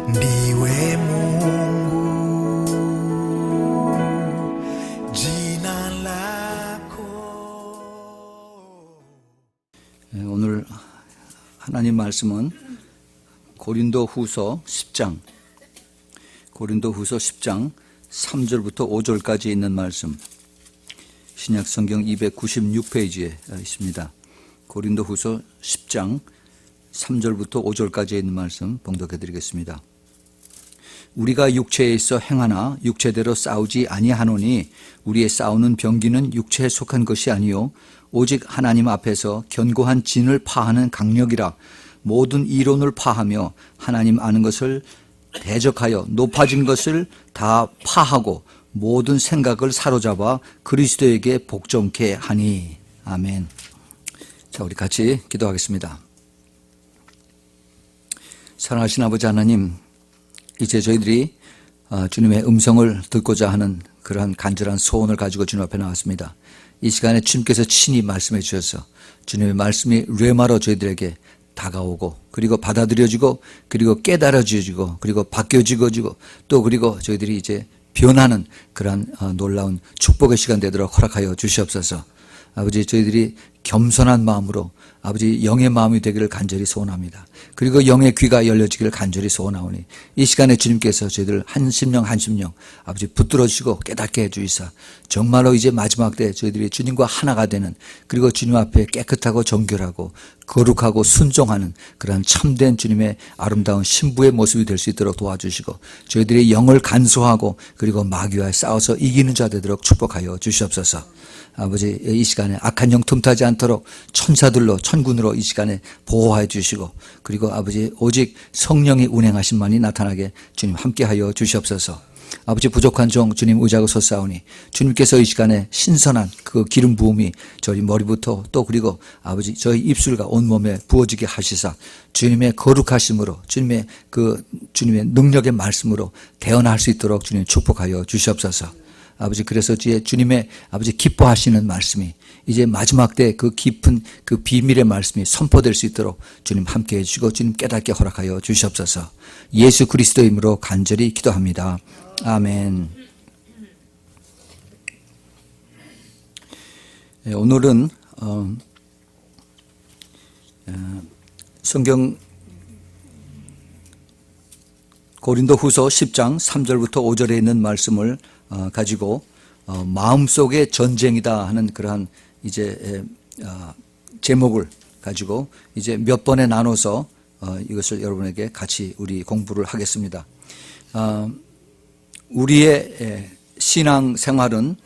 Ndiwe Mungu, jina lako. 오늘 하나님 말씀은 고린도후서 10장 3절부터 5절까지 있는 말씀, 신약 성경 296페이지에 있습니다. 고린도후서 10장 3절부터 5절까지 있는 말씀 봉독해 드리겠습니다. 우리가 육체에 있어 행하나 육체대로 싸우지 아니하노니 우리의 싸우는 병기는 육체에 속한 것이 아니요 오직 하나님 앞에서 견고한 진을 파하는 강력이라. 모든 이론을 파하며 하나님 아는 것을 대적하여 높아진 것을 다 파하고 모든 생각을 사로잡아 그리스도에게 복종케 하니. 아멘. 자, 우리 같이 기도하겠습니다. 사랑하신 아버지 하나님, 이제 저희들이 주님의 음성을 듣고자 하는 그러한 간절한 소원을 가지고 주님 앞에 나왔습니다. 이 시간에 주님께서 친히 말씀해 주셔서 주님의 말씀이 뢰마로 저희들에게 다가오고, 그리고 받아들여지고, 그리고 깨달아지고, 그리고 바뀌어지고, 또 그리고 저희들이 이제 변하는 그러한 놀라운 축복의 시간 되도록 허락하여 주시옵소서. 아버지, 저희들이 겸손한 마음으로 아버지 영의 마음이 되기를 간절히 소원합니다. 그리고 영의 귀가 열려지기를 간절히 소원하오니 이 시간에 주님께서 저희들 한 심령 아버지 붙들어주시고 깨닫게 해주시사 정말로 이제 마지막 때 저희들이 주님과 하나가 되는, 그리고 주님 앞에 깨끗하고 정결하고 거룩하고 순종하는 그러한 참된 주님의 아름다운 신부의 모습이 될 수 있도록 도와주시고, 저희들이 영을 간소하고 그리고 마귀와 싸워서 이기는 자 되도록 축복하여 주시옵소서. 아버지, 이 시간에 악한 영 틈타지 않도록 천사들로 천군으로 이 시간에 보호해 주시고, 그리고 아버지 오직 성령의 운행하심만이 나타나게 주님 함께하여 주시옵소서. 아버지, 부족한 종 주님 의지하고 섰사오니 주님께서 이 시간에 신선한 그 기름 부음이 저희 머리부터 또 그리고 아버지 저희 입술과 온몸에 부어지게 하시사 주님의 거룩하심으로 주님의 능력의 말씀으로 대언할 수 있도록 주님 축복하여 주시옵소서. 아버지, 그래서 이제 주님의 아버지 기뻐하시는 말씀이 이제 마지막 때 그 깊은 그 비밀의 말씀이 선포될 수 있도록 주님 함께 해주시고 주님 깨닫게 허락하여 주시옵소서. 예수 그리스도의 이름으로 간절히 기도합니다. 아멘. 오늘은 성경 고린도후서 10장 3절부터 5절에 있는 말씀을 가지고 마음속의 전쟁이다 하는 그러한 이제 제목을 가지고 이제 몇 번에 나눠서 이것을 여러분에게 같이 우리 공부를 하겠습니다. 우리의 신앙 생활은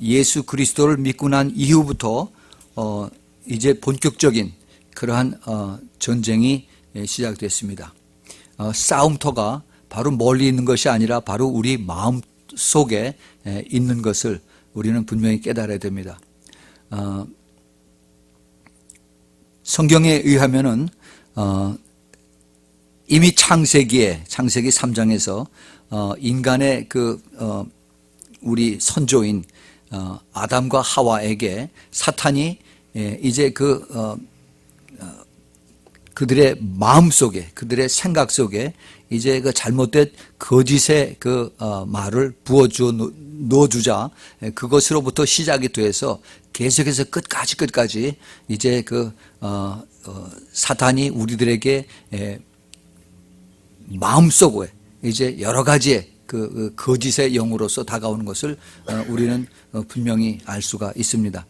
예수 그리스도를 믿고 난 이후부터 이제 본격적인 그러한 전쟁이 시작됐습니다. 싸움터가 바로 멀리 있는 것이 아니라 바로 우리 마음 속에 있는 것을 우리는 분명히 깨달아야 됩니다. 성경에 의하면은 이미 창세기 3장에서 인간의 우리 선조인 아담과 하와에게 사탄이 이제 그들의 마음 속에, 그들의 생각 속에 이제 그 잘못된 거짓의 말을 넣어주자 그것으로부터 시작이 돼서 계속해서 끝까지 이제 사탄이 우리들에게 마음속에 이제 여러 가지의 거짓의 영으로서 다가오는 것을 우리는 분명히 알 수가 있습니다.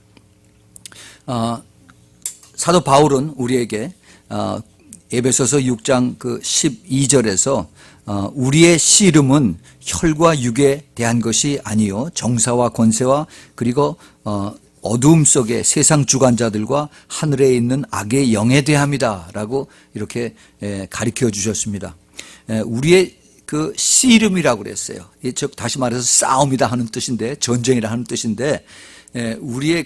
사도 바울은 우리에게 에베소서 6장 12절에서 우리의 씨름은 혈과 육에 대한 것이 아니요 정사와 권세와 그리고 어두움 속에 세상 주관자들과 하늘에 있는 악의 영에 대함이다 라고 이렇게 가르쳐 주셨습니다. 우리의 씨름이라고 그랬어요. 즉 다시 말해서 싸움이다 하는 뜻인데, 전쟁이라 하는 뜻인데, 우리의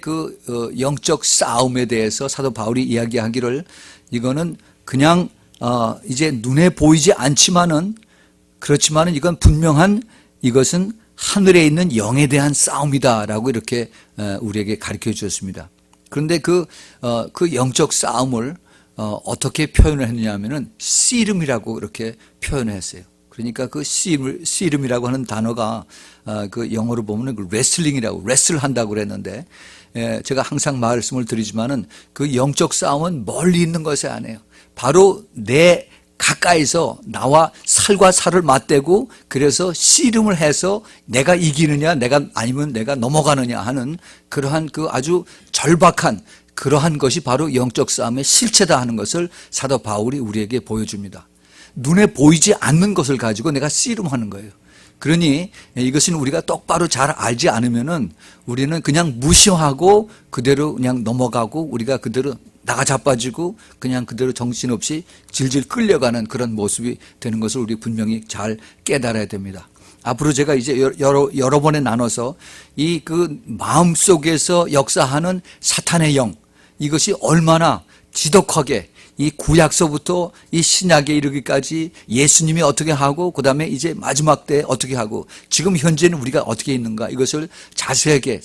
영적 싸움에 대해서 사도 바울이 이야기하기를 이거는 그냥 이제 눈에 보이지 않지만은, 그렇지만은 이건 분명한, 이것은 하늘에 있는 영에 대한 싸움이다라고 이렇게 우리에게 가르쳐 주셨습니다. 그런데 그 영적 싸움을 어떻게 표현을 했느냐 하면은 씨름이라고 이렇게 표현을 했어요. 그러니까 그 씨름이라고 하는 단어가 그 영어로 보면은 그 레슬링이라고 레슬한다고 그랬는데, 제가 항상 말씀을 드리지만은 그 영적 싸움은 멀리 있는 것이 아니에요. 바로 내 가까이서 나와 살과 살을 맞대고, 그래서 씨름을 해서 내가 이기느냐 아니면 내가 넘어가느냐 하는 그러한 그 아주 절박한 그러한 것이 바로 영적 싸움의 실체다 하는 것을 사도 바울이 우리에게 보여줍니다. 눈에 보이지 않는 것을 가지고 내가 씨름하는 거예요. 그러니 이것은 우리가 똑바로 잘 알지 않으면은 우리는 그냥 무시하고 그대로 그냥 넘어가고, 우리가 그대로 나가 자빠지고 그냥 그대로 정신없이 질질 끌려가는 그런 모습이 되는 것을 우리 분명히 잘 깨달아야 됩니다. 앞으로 제가 이제 여러 번에 나눠서 이 그 마음속에서 역사하는 사탄의 영, 이것이 얼마나 지독하게 이 구약서부터 이 신약에 이르기까지 예수님이 어떻게 하고, 그 다음에 이제 마지막 때 어떻게 하고, 지금 현재는 우리가 어떻게 있는가, 이것을 자세하게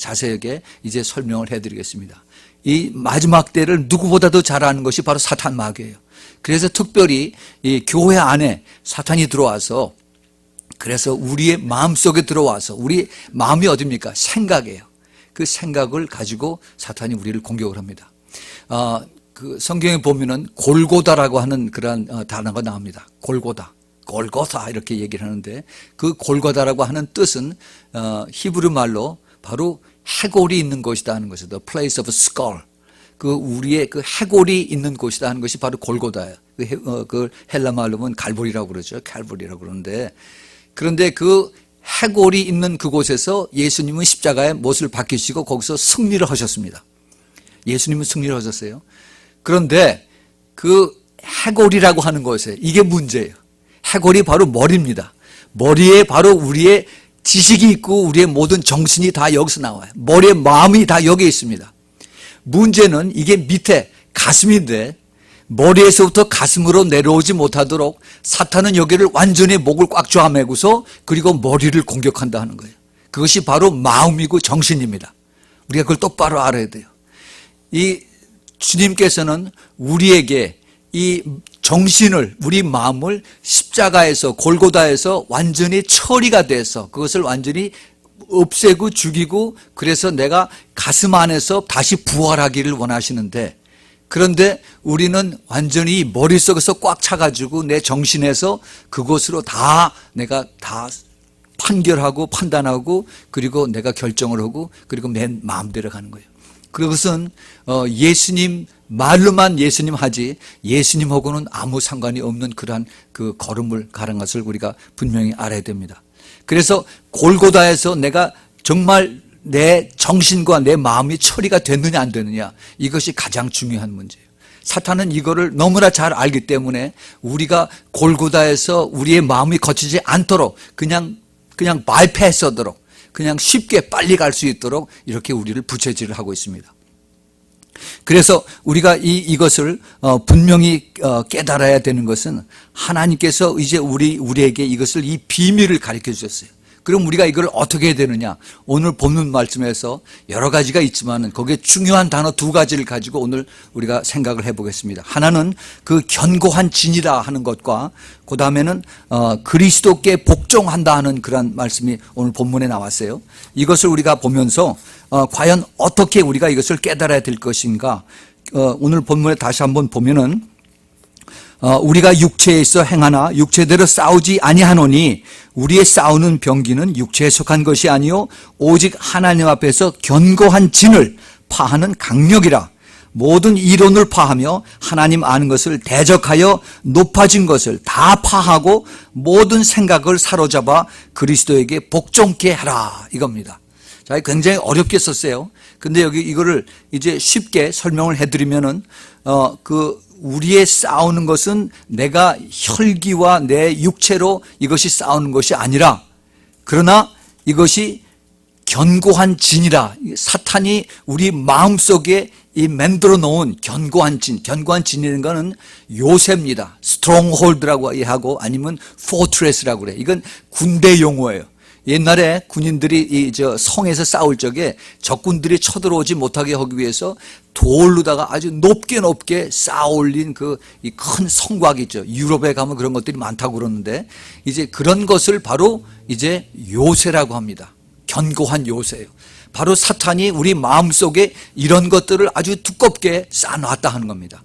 이제 설명을 해드리겠습니다. 이 마지막 때를 누구보다도 잘 아는 것이 바로 사탄 마귀예요. 그래서 특별히 이 교회 안에 사탄이 들어와서, 그래서 우리의 마음속에 들어와서, 우리 마음이 어딥니까? 생각이에요. 그 생각을 가지고 사탄이 우리를 공격을 합니다. 그 성경에 보면은 골고다라고 하는 그런 단어가 나옵니다. 골고다 이렇게 얘기를 하는데, 그 골고다라고 하는 뜻은 히브리 말로 바로 해골이 있는 곳이다 하는 것이다. The place of skull. 그 우리의 그 해골이 있는 곳이다 하는 것이 바로 골고다예요. 그 헬라 말로 보면 갈보리라고 그러죠. 칼보리라고 그러는데, 그런데 그 해골이 있는 그곳에서 예수님은 십자가에 못을 박히시고 거기서 승리를 하셨습니다. 예수님은 승리를 하셨어요. 그런데 그 해골이라고 하는 것에 이게 문제예요. 해골이 바로 머리입니다. 머리에 바로 우리의 지식이 있고 우리의 모든 정신이 다 여기서 나와요. 머리에 마음이 다 여기에 있습니다. 문제는 이게 밑에 가슴인데, 머리에서부터 가슴으로 내려오지 못하도록 사탄은 여기를 완전히 목을 꽉 조아매고서 그리고 머리를 공격한다 하는 거예요. 그것이 바로 마음이고 정신입니다. 우리가 그걸 똑바로 알아야 돼요. 이 주님께서는 우리에게 이 정신을, 우리 마음을 십자가에서, 골고다에서 완전히 처리가 돼서 그것을 완전히 없애고 죽이고, 그래서 내가 가슴 안에서 다시 부활하기를 원하시는데, 그런데 우리는 완전히 머릿속에서 꽉 차가지고 내 정신에서 그것으로 내가 다 판결하고 판단하고, 그리고 내가 결정을 하고, 그리고 내 마음대로 가는 거예요. 그것은 예수님 말로만 예수님 하지, 예수님하고는 아무 상관이 없는 그러한 그 걸음을 가는 것을 우리가 분명히 알아야 됩니다. 그래서 골고다에서 내가 정말 내 정신과 내 마음이 처리가 됐느냐 안 됐느냐, 이것이 가장 중요한 문제예요. 사탄은 이거를 너무나 잘 알기 때문에 우리가 골고다에서 우리의 마음이 거치지 않도록 그냥 바이패스하도록, 그냥 쉽게 빨리 갈 수 있도록 이렇게 우리를 부채질을 하고 있습니다. 그래서 우리가 이것을 분명히 깨달아야 되는 것은, 하나님께서 이제 우리에게 이것을, 이 비밀을 가르쳐 주셨어요. 그럼 우리가 이걸 어떻게 해야 되느냐? 오늘 본문 말씀에서 여러 가지가 있지만 거기에 중요한 단어 두 가지를 가지고 오늘 우리가 생각을 해보겠습니다. 하나는 그 견고한 진이라 하는 것과, 그 다음에는 그리스도께 복종한다 하는 그런 말씀이 오늘 본문에 나왔어요. 이것을 우리가 보면서 과연 어떻게 우리가 이것을 깨달아야 될 것인가? 오늘 본문에 다시 한번 보면은, 우리가 육체에 있어 행하나 육체대로 싸우지 아니하노니 우리의 싸우는 병기는 육체에 속한 것이 아니요 오직 하나님 앞에서 견고한 진을 파하는 강력이라. 모든 이론을 파하며 하나님 아는 것을 대적하여 높아진 것을 다 파하고 모든 생각을 사로잡아 그리스도에게 복종케 하라, 이겁니다. 자, 굉장히 어렵게 썼어요. 근데 여기 이거를 이제 쉽게 설명을 해드리면은, 우리의 싸우는 것은 내가 혈기와 내 육체로 이것이 싸우는 것이 아니라, 그러나 이것이 견고한 진이라. 사탄이 우리 마음속에 이 만들어 놓은 견고한 진이라는 것은 요새입니다. 스트롱홀드라고 하고 아니면 포트레스라고 그래. 이건 군대 용어예요. 옛날에 군인들이 이 성에서 싸울 적에 적군들이 쳐들어오지 못하게 하기 위해서 돌로다가 아주 높게 쌓아 올린 그 이 큰 성곽 있죠. 유럽에 가면 그런 것들이 많다고 그러는데 이제 그런 것을 바로 이제 요새라고 합니다. 견고한 요새예요. 바로 사탄이 우리 마음속에 이런 것들을 아주 두껍게 쌓아놨다 하는 겁니다.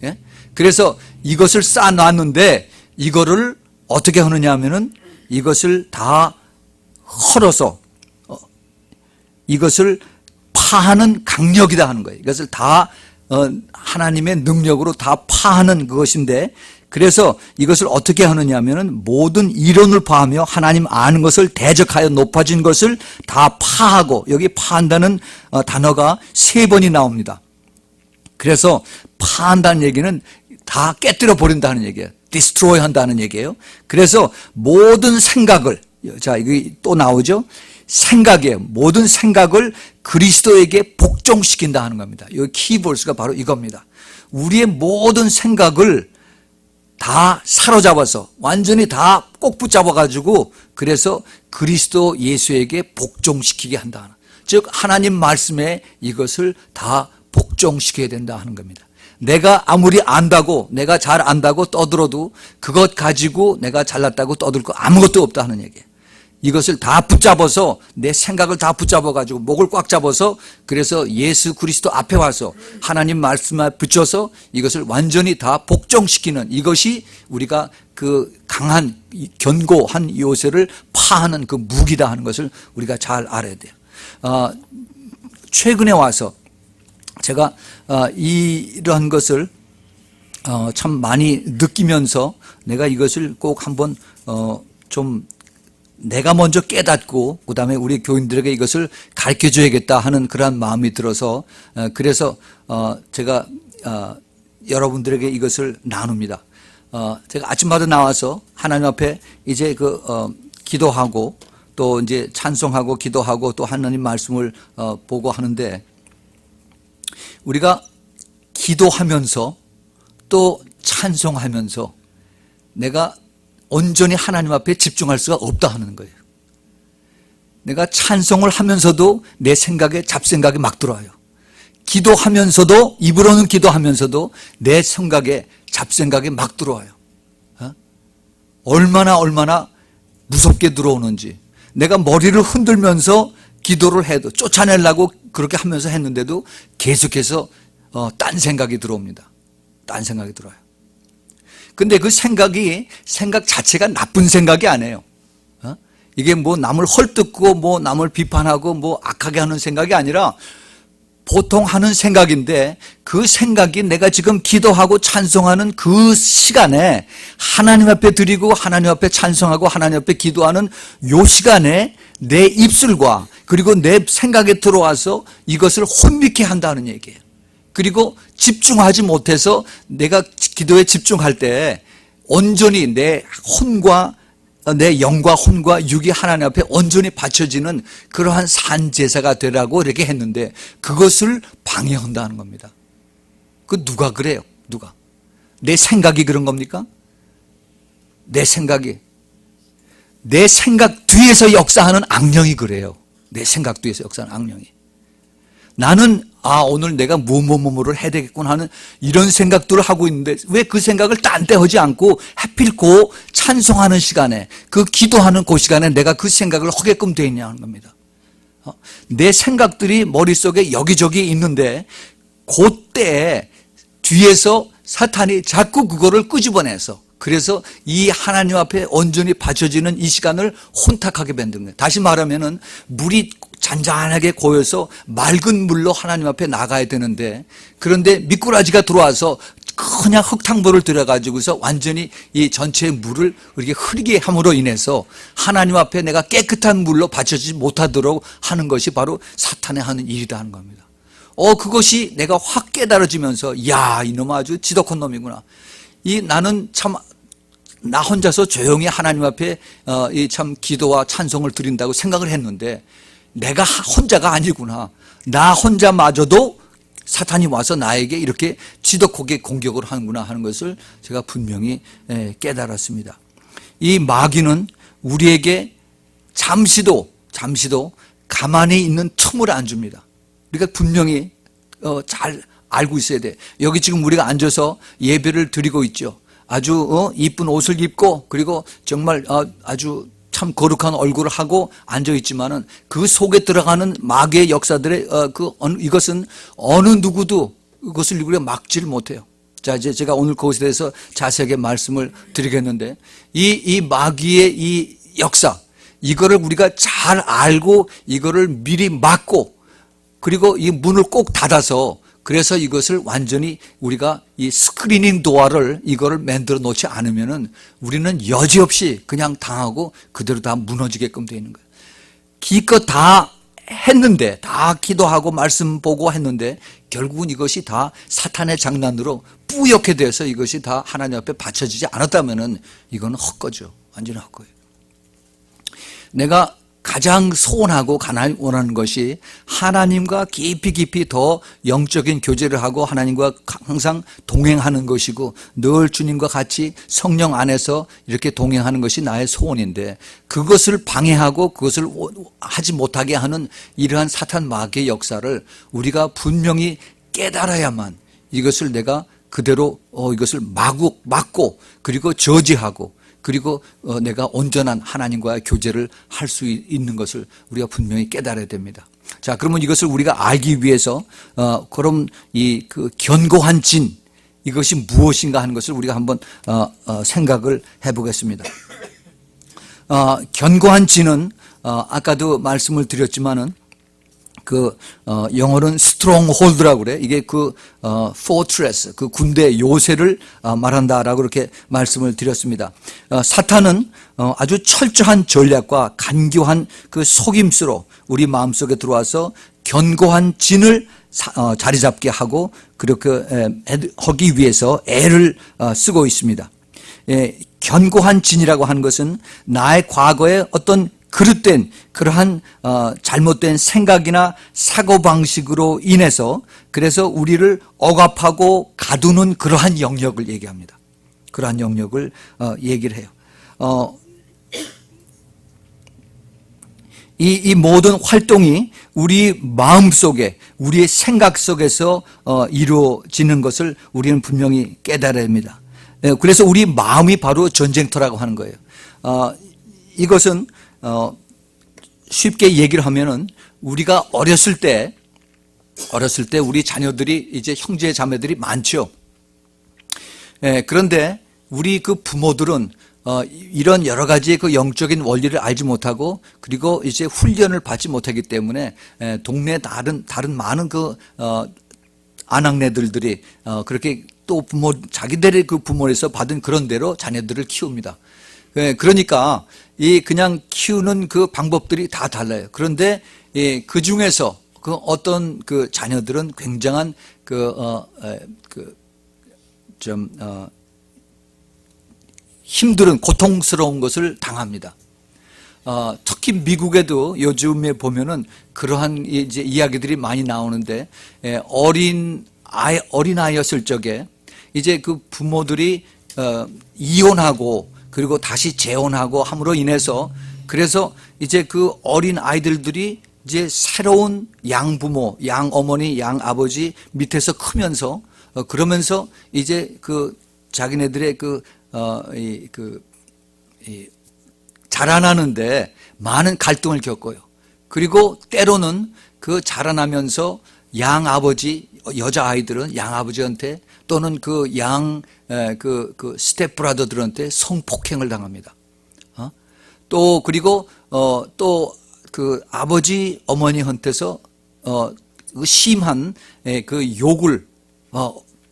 예? 그래서 이것을 쌓아놨는데 이거를 어떻게 하느냐 하면은 이것을 다 헐어서 이것을 파하는 강력이다 하는 거예요. 이것을 다 하나님의 능력으로 다 파하는 그것인데, 그래서 이것을 어떻게 하느냐 하면은 모든 이론을 파하며 하나님 아는 것을 대적하여 높아진 것을 다 파하고, 여기 파한다는 단어가 3번이 나옵니다. 그래서 파한다는 얘기는 다 깨뜨려 버린다는 얘기예요. 디스트로이 한다는 얘기예요. 그래서 모든 생각을, 자, 이게 또 나오죠. 생각이에요. 모든 생각을 그리스도에게 복종시킨다 하는 겁니다. 이 키볼스가 바로 이겁니다. 우리의 모든 생각을 다 사로잡아서 완전히 다 꼭 붙잡아가지고 그래서 그리스도 예수에게 복종시키게 한다. 즉 하나님 말씀에 이것을 다 복종시켜야 된다 하는 겁니다. 내가 아무리 안다고, 내가 잘 안다고 떠들어도 그것 가지고 내가 잘났다고 떠들 거 아무것도 없다 하는 얘기예요. 이것을 다 붙잡아서, 내 생각을 다 붙잡아가지고 목을 꽉 잡아서, 그래서 예수 그리스도 앞에 와서 하나님 말씀에 붙여서 이것을 완전히 다 복종시키는, 이것이 우리가 그 강한 견고한 요새를 파하는 그 무기다 하는 것을 우리가 잘 알아야 돼요. 최근에 와서 제가 이러한 것을 참 많이 느끼면서 내가 이것을 꼭 한번 좀 내가 먼저 깨닫고 그 다음에 우리 교인들에게 이것을 가르쳐줘야겠다 하는 그러한 마음이 들어서 그래서 제가 여러분들에게 이것을 나눕니다. 제가 아침마다 나와서 하나님 앞에 이제 기도하고 또 이제 찬송하고 기도하고 또 하나님 말씀을 보고 하는데, 우리가 기도하면서 또 찬송하면서 내가 온전히 하나님 앞에 집중할 수가 없다 하는 거예요. 내가 찬송을 하면서도 내 생각에 잡생각이 막 들어와요. 기도하면서도, 입으로는 기도하면서도 내 생각에 잡생각이 막 들어와요. 얼마나 무섭게 들어오는지. 내가 머리를 흔들면서 기도를 해도, 쫓아내려고 그렇게 하면서 했는데도 계속해서 딴 생각이 들어옵니다. 딴 생각이 들어요. 근데 그 생각 자체가 나쁜 생각이 아니에요. 이게 뭐 남을 헐뜯고 뭐 남을 비판하고 뭐 악하게 하는 생각이 아니라 보통 하는 생각인데, 그 생각이 내가 지금 기도하고 찬송하는 그 시간에 하나님 앞에 드리고 하나님 앞에 찬송하고 하나님 앞에 기도하는 요 시간에 내 입술과 그리고 내 생각에 들어와서 이것을 혼미케 한다는 얘기예요. 그리고 집중하지 못해서 내가 기도에 집중할 때 온전히 내 혼과 내 영과 혼과 육이 하나님 앞에 온전히 바쳐지는 그러한 산제사가 되라고 이렇게 했는데, 그것을 방해한다는 겁니다. 그 누가 그래요? 누가? 내 생각이 그런 겁니까? 내 생각 뒤에서 역사하는 악령이 그래요. 내 생각 뒤에서 역사하는 악령이. 나는 오늘 내가 뭐를 해야 되겠구나 하는 이런 생각들을 하고 있는데, 왜 그 생각을 딴 데 하지 않고 하필 그 찬송하는 시간에, 그 기도하는 그 시간에 내가 그 생각을 하게끔 되어 있냐는 겁니다. 내 생각들이 머릿속에 여기저기 있는데 그때 뒤에서 사탄이 자꾸 그거를 끄집어내서, 그래서 이 하나님 앞에 온전히 바쳐지는 이 시간을 혼탁하게 만든 거예요. 다시 말하면은 물이 잔잔하게 고여서 맑은 물로 하나님 앞에 나가야 되는데, 그런데 미꾸라지가 들어와서 그냥 흙탕물을 들여가지고서 완전히 이 전체 물을 이렇게 흐리게 함으로 인해서 하나님 앞에 내가 깨끗한 물로 바쳐지지 못하도록 하는 것이 바로 사탄의 하는 일이다 하는 겁니다. 그것이 내가 확 깨달아지면서, 야, 이놈 아주 지독한 놈이구나. 나는 참 나 혼자서 조용히 하나님 앞에 이 참 기도와 찬송을 드린다고 생각을 했는데, 내가 혼자가 아니구나. 나 혼자마저도 사탄이 와서 나에게 이렇게 지독하게 공격을 하는구나 하는 것을 제가 분명히 깨달았습니다. 이 마귀는 우리에게 잠시도 가만히 있는 틈을 안 줍니다. 우리가 분명히 잘 알고 있어야 돼. 여기 지금 우리가 앉아서 예배를 드리고 있죠. 아주 이쁜 옷을 입고 그리고 정말 아주 참 거룩한 얼굴을 하고 앉아 있지만은 그 속에 들어가는 마귀의 역사들의 이것은 어느 누구도 이것을 우리가 막지를 못해요. 자, 이제 제가 오늘 그것에 대해서 자세하게 말씀을 드리겠는데 이 마귀의 이 역사 이거를 우리가 잘 알고 이거를 미리 막고 그리고 이 문을 꼭 닫아서 그래서 이것을 완전히 우리가 이 스크리닝 도어를 이거를 만들어 놓지 않으면은 우리는 여지없이 그냥 당하고 그대로 다 무너지게끔 되어 있는 거예요. 기껏 다 했는데 다 기도하고 말씀 보고 했는데 결국은 이것이 다 사탄의 장난으로 뿌옇게 돼서 이것이 다 하나님 앞에 바쳐지지 않았다면은 이거는 헛거죠. 완전히 헛거예요. 내가 가장 소원하고 간절히 원하는 것이 하나님과 깊이 더 영적인 교제를 하고 하나님과 항상 동행하는 것이고 늘 주님과 같이 성령 안에서 이렇게 동행하는 것이 나의 소원인데 그것을 방해하고 그것을 하지 못하게 하는 이러한 사탄 마귀의 역사를 우리가 분명히 깨달아야만 이것을 내가 그대로 이것을 막고 그리고 저지하고 그리고 내가 온전한 하나님과의 교제를 할 수 있는 것을 우리가 분명히 깨달아야 됩니다. 자, 그러면 이것을 우리가 알기 위해서 그럼 이 그 견고한 진 이것이 무엇인가 하는 것을 우리가 한번 생각을 해보겠습니다. 견고한 진은 아까도 말씀을 드렸지만은 영어로는 stronghold라고 그래. 이게 fortress, 그 군대 요새를 말한다라고 그렇게 말씀을 드렸습니다. 사탄은 아주 철저한 전략과 간교한 그 속임수로 우리 마음속에 들어와서 견고한 진을 자리 잡게 하고 그렇게 하기 위해서 애를 쓰고 있습니다. 견고한 진이라고 하는 것은 나의 과거에 어떤 그릇된 그러한 잘못된 생각이나 사고방식으로 인해서 그래서 우리를 억압하고 가두는 그러한 영역을 얘기합니다. 그러한 영역을 얘기를 해요. 이 모든 활동이 우리 마음속에 우리의 생각 속에서 이루어지는 것을 우리는 분명히 깨달아야 합니다. 그래서 우리 마음이 바로 전쟁터라고 하는 거예요. 이것은 쉽게 얘기를 하면은 우리가 어렸을 때 우리 자녀들이 이제 형제 자매들이 많죠. 그런데 우리 그 부모들은 이런 여러 가지 그 영적인 원리를 알지 못하고 그리고 이제 훈련을 받지 못하기 때문에 동네 다른 많은 그 아낙네들이 그렇게 또 자기들의 그 부모에서 받은 그런 대로 자녀들을 키웁니다. 그러니까 이 그냥 키우는 그 방법들이 다 달라요. 그런데 그 중에서 그 어떤 그 자녀들은 굉장한 힘든 고통스러운 것을 당합니다. 특히 미국에도 요즘에 보면은 그러한 이제 이야기들이 많이 나오는데 어린 아이였을 적에 이제 그 부모들이 이혼하고 그리고 다시 재혼하고 함으로 인해서 그래서 이제 그 어린 아이들이 이제 새로운 양부모, 양어머니, 양아버지 밑에서 크면서 그러면서 이제 그 자기네들의 자라나는데 많은 갈등을 겪어요. 그리고 때로는 그 자라나면서 양아버지, 여자아이들은 양아버지한테 또는 그 스텝브라더들한테 성폭행을 당합니다. 또 그리고 또 그 아버지 어머니한테서 심한 그 욕을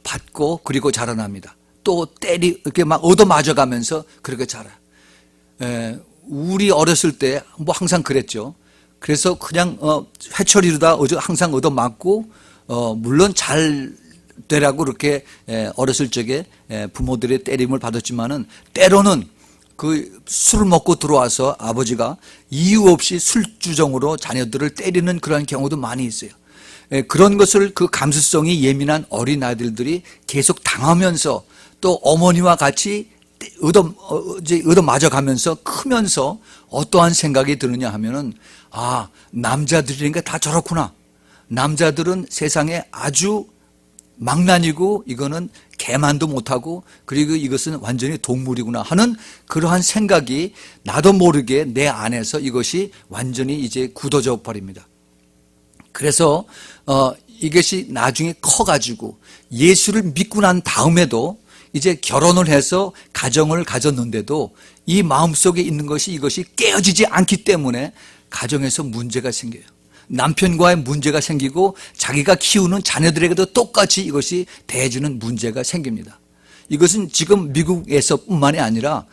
받고 그리고 자라납니다. 또 이렇게 막 얻어맞아가면서 그렇게 자라요. 우리 어렸을 때 뭐 항상 그랬죠. 그래서 그냥 회초리로다 항상 얻어맞고 물론 잘 되라고 그렇게 어렸을 적에 부모들의 때림을 받았지만은 때로는 그 술을 먹고 들어와서 아버지가 이유 없이 술주정으로 자녀들을 때리는 그런 경우도 많이 있어요. 그런 것을 그 감수성이 예민한 어린 아이들이 계속 당하면서 또 어머니와 같이 얻어맞아 가면서 크면서 어떠한 생각이 드느냐 하면은, 아, 남자들이니까 다 저렇구나. 남자들은 세상에 아주 망난이고 이거는 개만도 못하고 그리고 이것은 완전히 동물이구나 하는 그러한 생각이 나도 모르게 내 안에서 이것이 완전히 이제 굳어져 버립니다. 그래서 이것이 나중에 커가지고 예수를 믿고 난 다음에도 이제 결혼을 해서 가정을 가졌는데도 이 마음속에 있는 것이 이것이 깨어지지 않기 때문에 가정에서 문제가 생겨요. 남편과의 문제가 생기고 자기가 키우는 자녀들에게도 똑같이 이것이 대해주는 문제가 생깁니다. 이것은 지금 미국에서뿐만이 아니라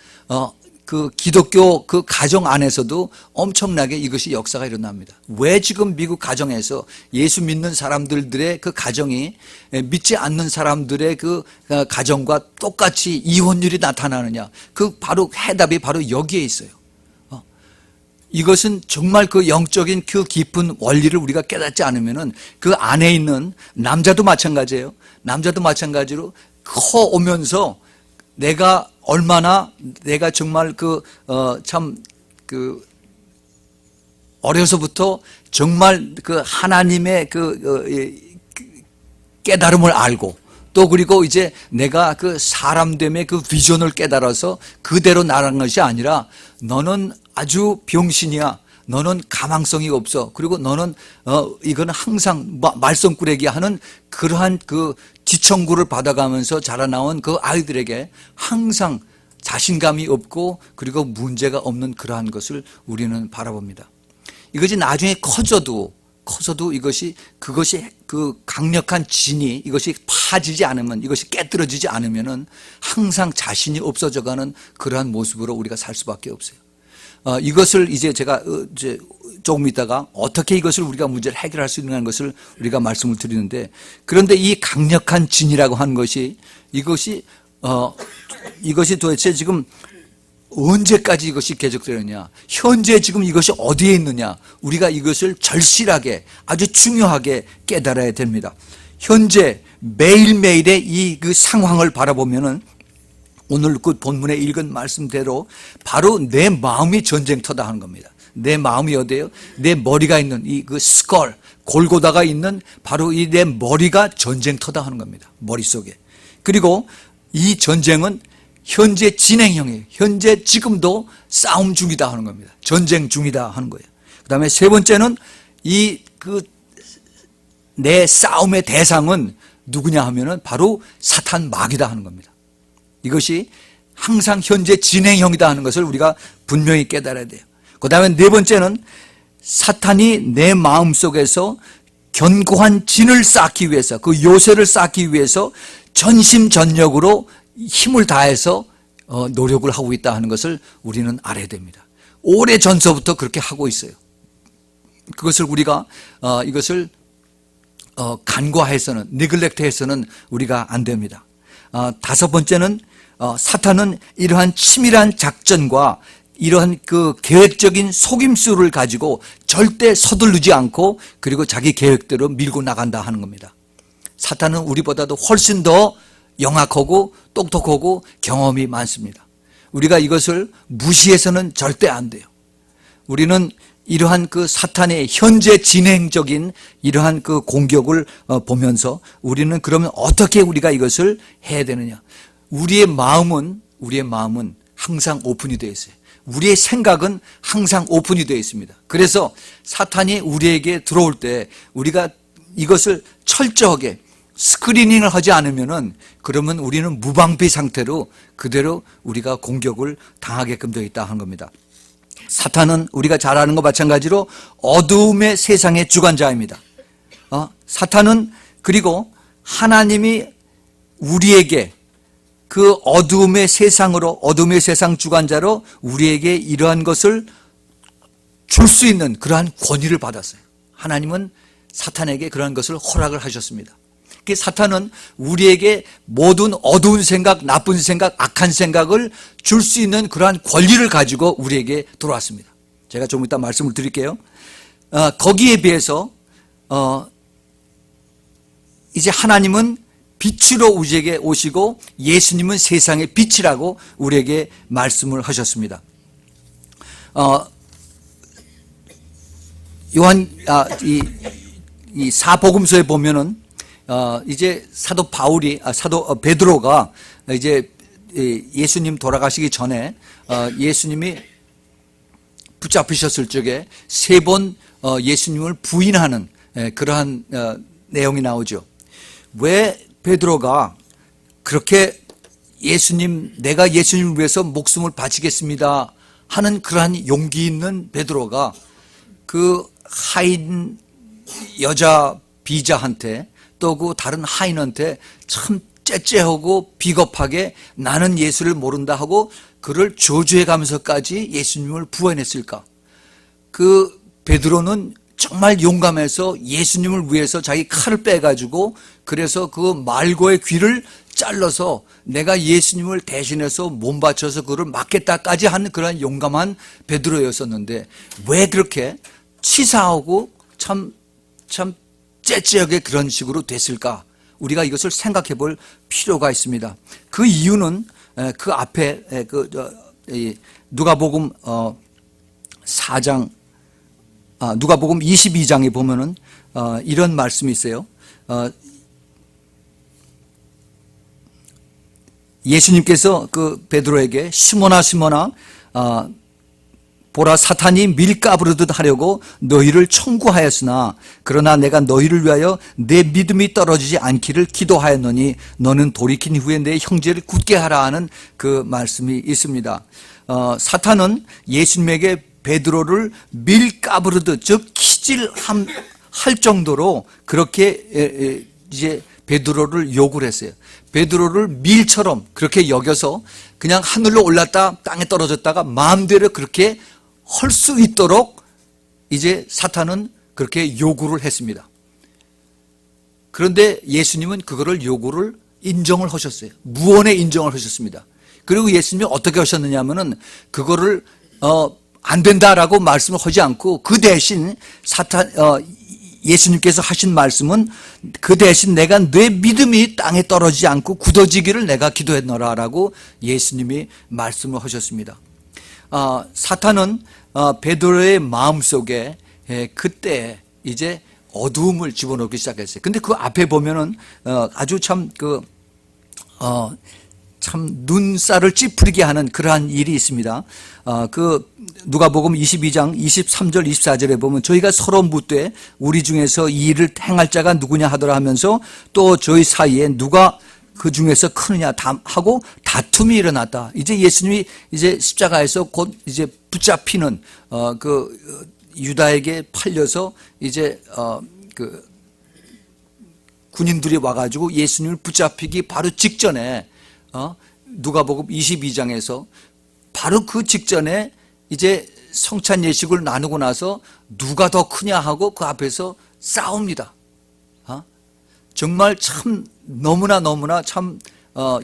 그 기독교 그 가정 안에서도 엄청나게 이것이 역사가 일어납니다. 왜 지금 미국 가정에서 예수 믿는 사람들의 그 가정이 믿지 않는 사람들의 그 가정과 똑같이 이혼율이 나타나느냐? 그 바로 해답이 바로 여기에 있어요. 이것은 정말 그 영적인 그 깊은 원리를 우리가 깨닫지 않으면은 그 안에 있는 남자도 마찬가지예요. 남자도 마찬가지로 커오면서 내가 정말 어려서부터 정말 그 하나님의 깨달음을 알고 또 그리고 이제 내가 그 사람됨의 그 비전을 깨달아서 그대로 나가는 것이 아니라 너는 아주 병신이야. 너는 가망성이 없어. 그리고 너는 이거는 항상 말썽꾸레기 하는 그러한 그 지청구를 받아가면서 자라나온 그 아이들에게 항상 자신감이 없고 그리고 문제가 없는 그러한 것을 우리는 바라봅니다. 이것이 나중에 커져도 그것이 그 강력한 진이 이것이 파지지 않으면 이것이 깨뜨려지지 않으면은 항상 자신이 없어져가는 그러한 모습으로 우리가 살 수밖에 없어요. 이것을 이제 제가 조금 있다가 어떻게 이것을 우리가 문제를 해결할 수 있는 것을 우리가 말씀을 드리는데, 그런데 이 강력한 진이라고 하는 것이 이것이 도대체 지금 언제까지 이것이 계속되느냐, 현재 지금 이것이 어디에 있느냐, 우리가 이것을 절실하게 아주 중요하게 깨달아야 됩니다. 현재 매일매일의 이 그 상황을 바라보면은 오늘 그 본문에 읽은 말씀대로 바로 내 마음이 전쟁터다 하는 겁니다. 내 마음이 어디예요? 내 머리가 있는 이 그 스컬, 골고다가 있는 바로 이 내 머리가 전쟁터다 하는 겁니다. 머릿속에. 그리고 이 전쟁은 현재 진행형이에요. 현재 지금도 싸움 중이다 하는 겁니다. 전쟁 중이다 하는 거예요. 그 다음에 세 번째는 내 싸움의 대상은 누구냐 하면은 바로 사탄 마귀다 하는 겁니다. 이것이 항상 현재 진행형이다 하는 것을 우리가 분명히 깨달아야 돼요. 그 다음에 네 번째는 사탄이 내 마음속에서 견고한 진을 쌓기 위해서, 그 요새를 쌓기 위해서 전심전력으로 힘을 다해서 노력을 하고 있다 하는 것을 우리는 알아야 됩니다. 오래전서부터 그렇게 하고 있어요. 그것을 우리가 이것을 간과해서는, 네글렉트해서는 우리가 안 됩니다. 다섯 번째는 사탄은 이러한 치밀한 작전과 이러한 그 계획적인 속임수를 가지고 절대 서두르지 않고 그리고 자기 계획대로 밀고 나간다 하는 겁니다. 사탄은 우리보다도 훨씬 더 영악하고 똑똑하고 경험이 많습니다. 우리가 이것을 무시해서는 절대 안 돼요. 우리는 이러한 그 사탄의 현재 진행적인 이러한 그 공격을 보면서 우리는 그러면 어떻게 우리가 이것을 해야 되느냐? 우리의 마음은 항상 오픈이 되어 있어요. 우리의 생각은 항상 오픈이 되어 있습니다. 그래서 사탄이 우리에게 들어올 때 우리가 이것을 철저하게 스크리닝을 하지 않으면은 그러면 우리는 무방비 상태로 그대로 우리가 공격을 당하게끔 되어 있다 하는 겁니다. 사탄은 우리가 잘 아는 것 마찬가지로 어두움의 세상의 주관자입니다. 사탄은 그리고 하나님이 우리에게 그 어두움의 세상 주관자로 우리에게 이러한 것을 줄 수 있는 그러한 권위를 받았어요. 하나님은 사탄에게 그러한 것을 허락을 하셨습니다. 사탄은 우리에게 모든 어두운 생각, 나쁜 생각, 악한 생각을 줄 수 있는 그러한 권리를 가지고 우리에게 들어왔습니다. 제가 좀 이따 말씀을 드릴게요. 거기에 비해서 이제 하나님은 빛으로 우리에게 오시고 예수님은 세상의 빛이라고 우리에게 말씀을 하셨습니다. 이 사복음서에 보면은 이제 사도 베드로가 이제 예수님 돌아가시기 전에 예수님이 붙잡히셨을 적에 3번 예수님을 부인하는 그러한 내용이 나오죠. 왜 베드로가 그렇게 내가 예수님을 위해서 목숨을 바치겠습니다 하는 그러한 용기 있는 베드로가 그 하인 여자 비자한테 또 그 다른 하인한테 참 째째하고 비겁하게 나는 예수를 모른다 하고 그를 저주해 가면서까지 예수님을 부인했을까? 그 베드로는 정말 용감해서 예수님을 위해서 자기 칼을 빼가지고 그래서 그 말고의 귀를 잘라서 내가 예수님을 대신해서 몸 바쳐서 그를 맞겠다까지 하는 그런 용감한 베드로였었는데 왜 그렇게 치사하고 참 째째하게 그런 식으로 됐을까? 우리가 이것을 생각해 볼 필요가 있습니다. 그 이유는 그 앞에 누가복음 4장 누가복음 22장에 보면은 이런 말씀이 있어요. 예수님께서 그 베드로에게 시몬아 보라 사탄이 밀가부르듯 하려고 너희를 청구하였으나 그러나 내가 너희를 위하여 내 믿음이 떨어지지 않기를 기도하였노니 너는 돌이킨 후에 내 형제를 굳게 하라 하는 그 말씀이 있습니다. 사탄은 예수님에게 베드로를 밀가부르듯 즉 키질할 정도로 그렇게 이제 베드로를 욕을 했어요. 베드로를 밀처럼 그렇게 여겨서 그냥 하늘로 올랐다 땅에 떨어졌다가 마음대로 그렇게 할 수 있도록 이제 사탄은 그렇게 요구를 했습니다. 그런데 예수님은 그거를 요구를 인정을 하셨어요. 무언의 인정을 하셨습니다. 그리고 예수님이 어떻게 하셨느냐 하면은 그거를 안 된다라고 말씀을 하지 않고 그 대신 예수님께서 하신 말씀은 그 대신 내가 내 믿음이 땅에 떨어지지 않고 굳어지기를 내가 기도했노라라고 예수님이 말씀을 하셨습니다. 사탄은 베드로의 마음속에 그때 이제 어두움을 집어넣기 시작했어요. 근데 그 앞에 보면은 아주 참 눈살을 찌푸리게 하는 그러한 일이 있습니다. 그 누가복음 22장 23절 24절에 보면 저희가 서로 묻되 우리 중에서 이 일을 행할 자가 누구냐 하더라 하면서 또 저희 사이에 누가 그 중에서 크느냐 하고 다툼이 일어났다. 이제 예수님이 이제 십자가에서 곧 이제 붙잡히는 그 유다에게 팔려서 이제 그 군인들이 와가지고 예수님을 붙잡히기 바로 직전에 누가복음 22장에서 바로 그 직전에 이제 성찬 예식을 나누고 나서 누가 더 크냐 하고 그 앞에서 싸웁니다. 정말 참 너무나 참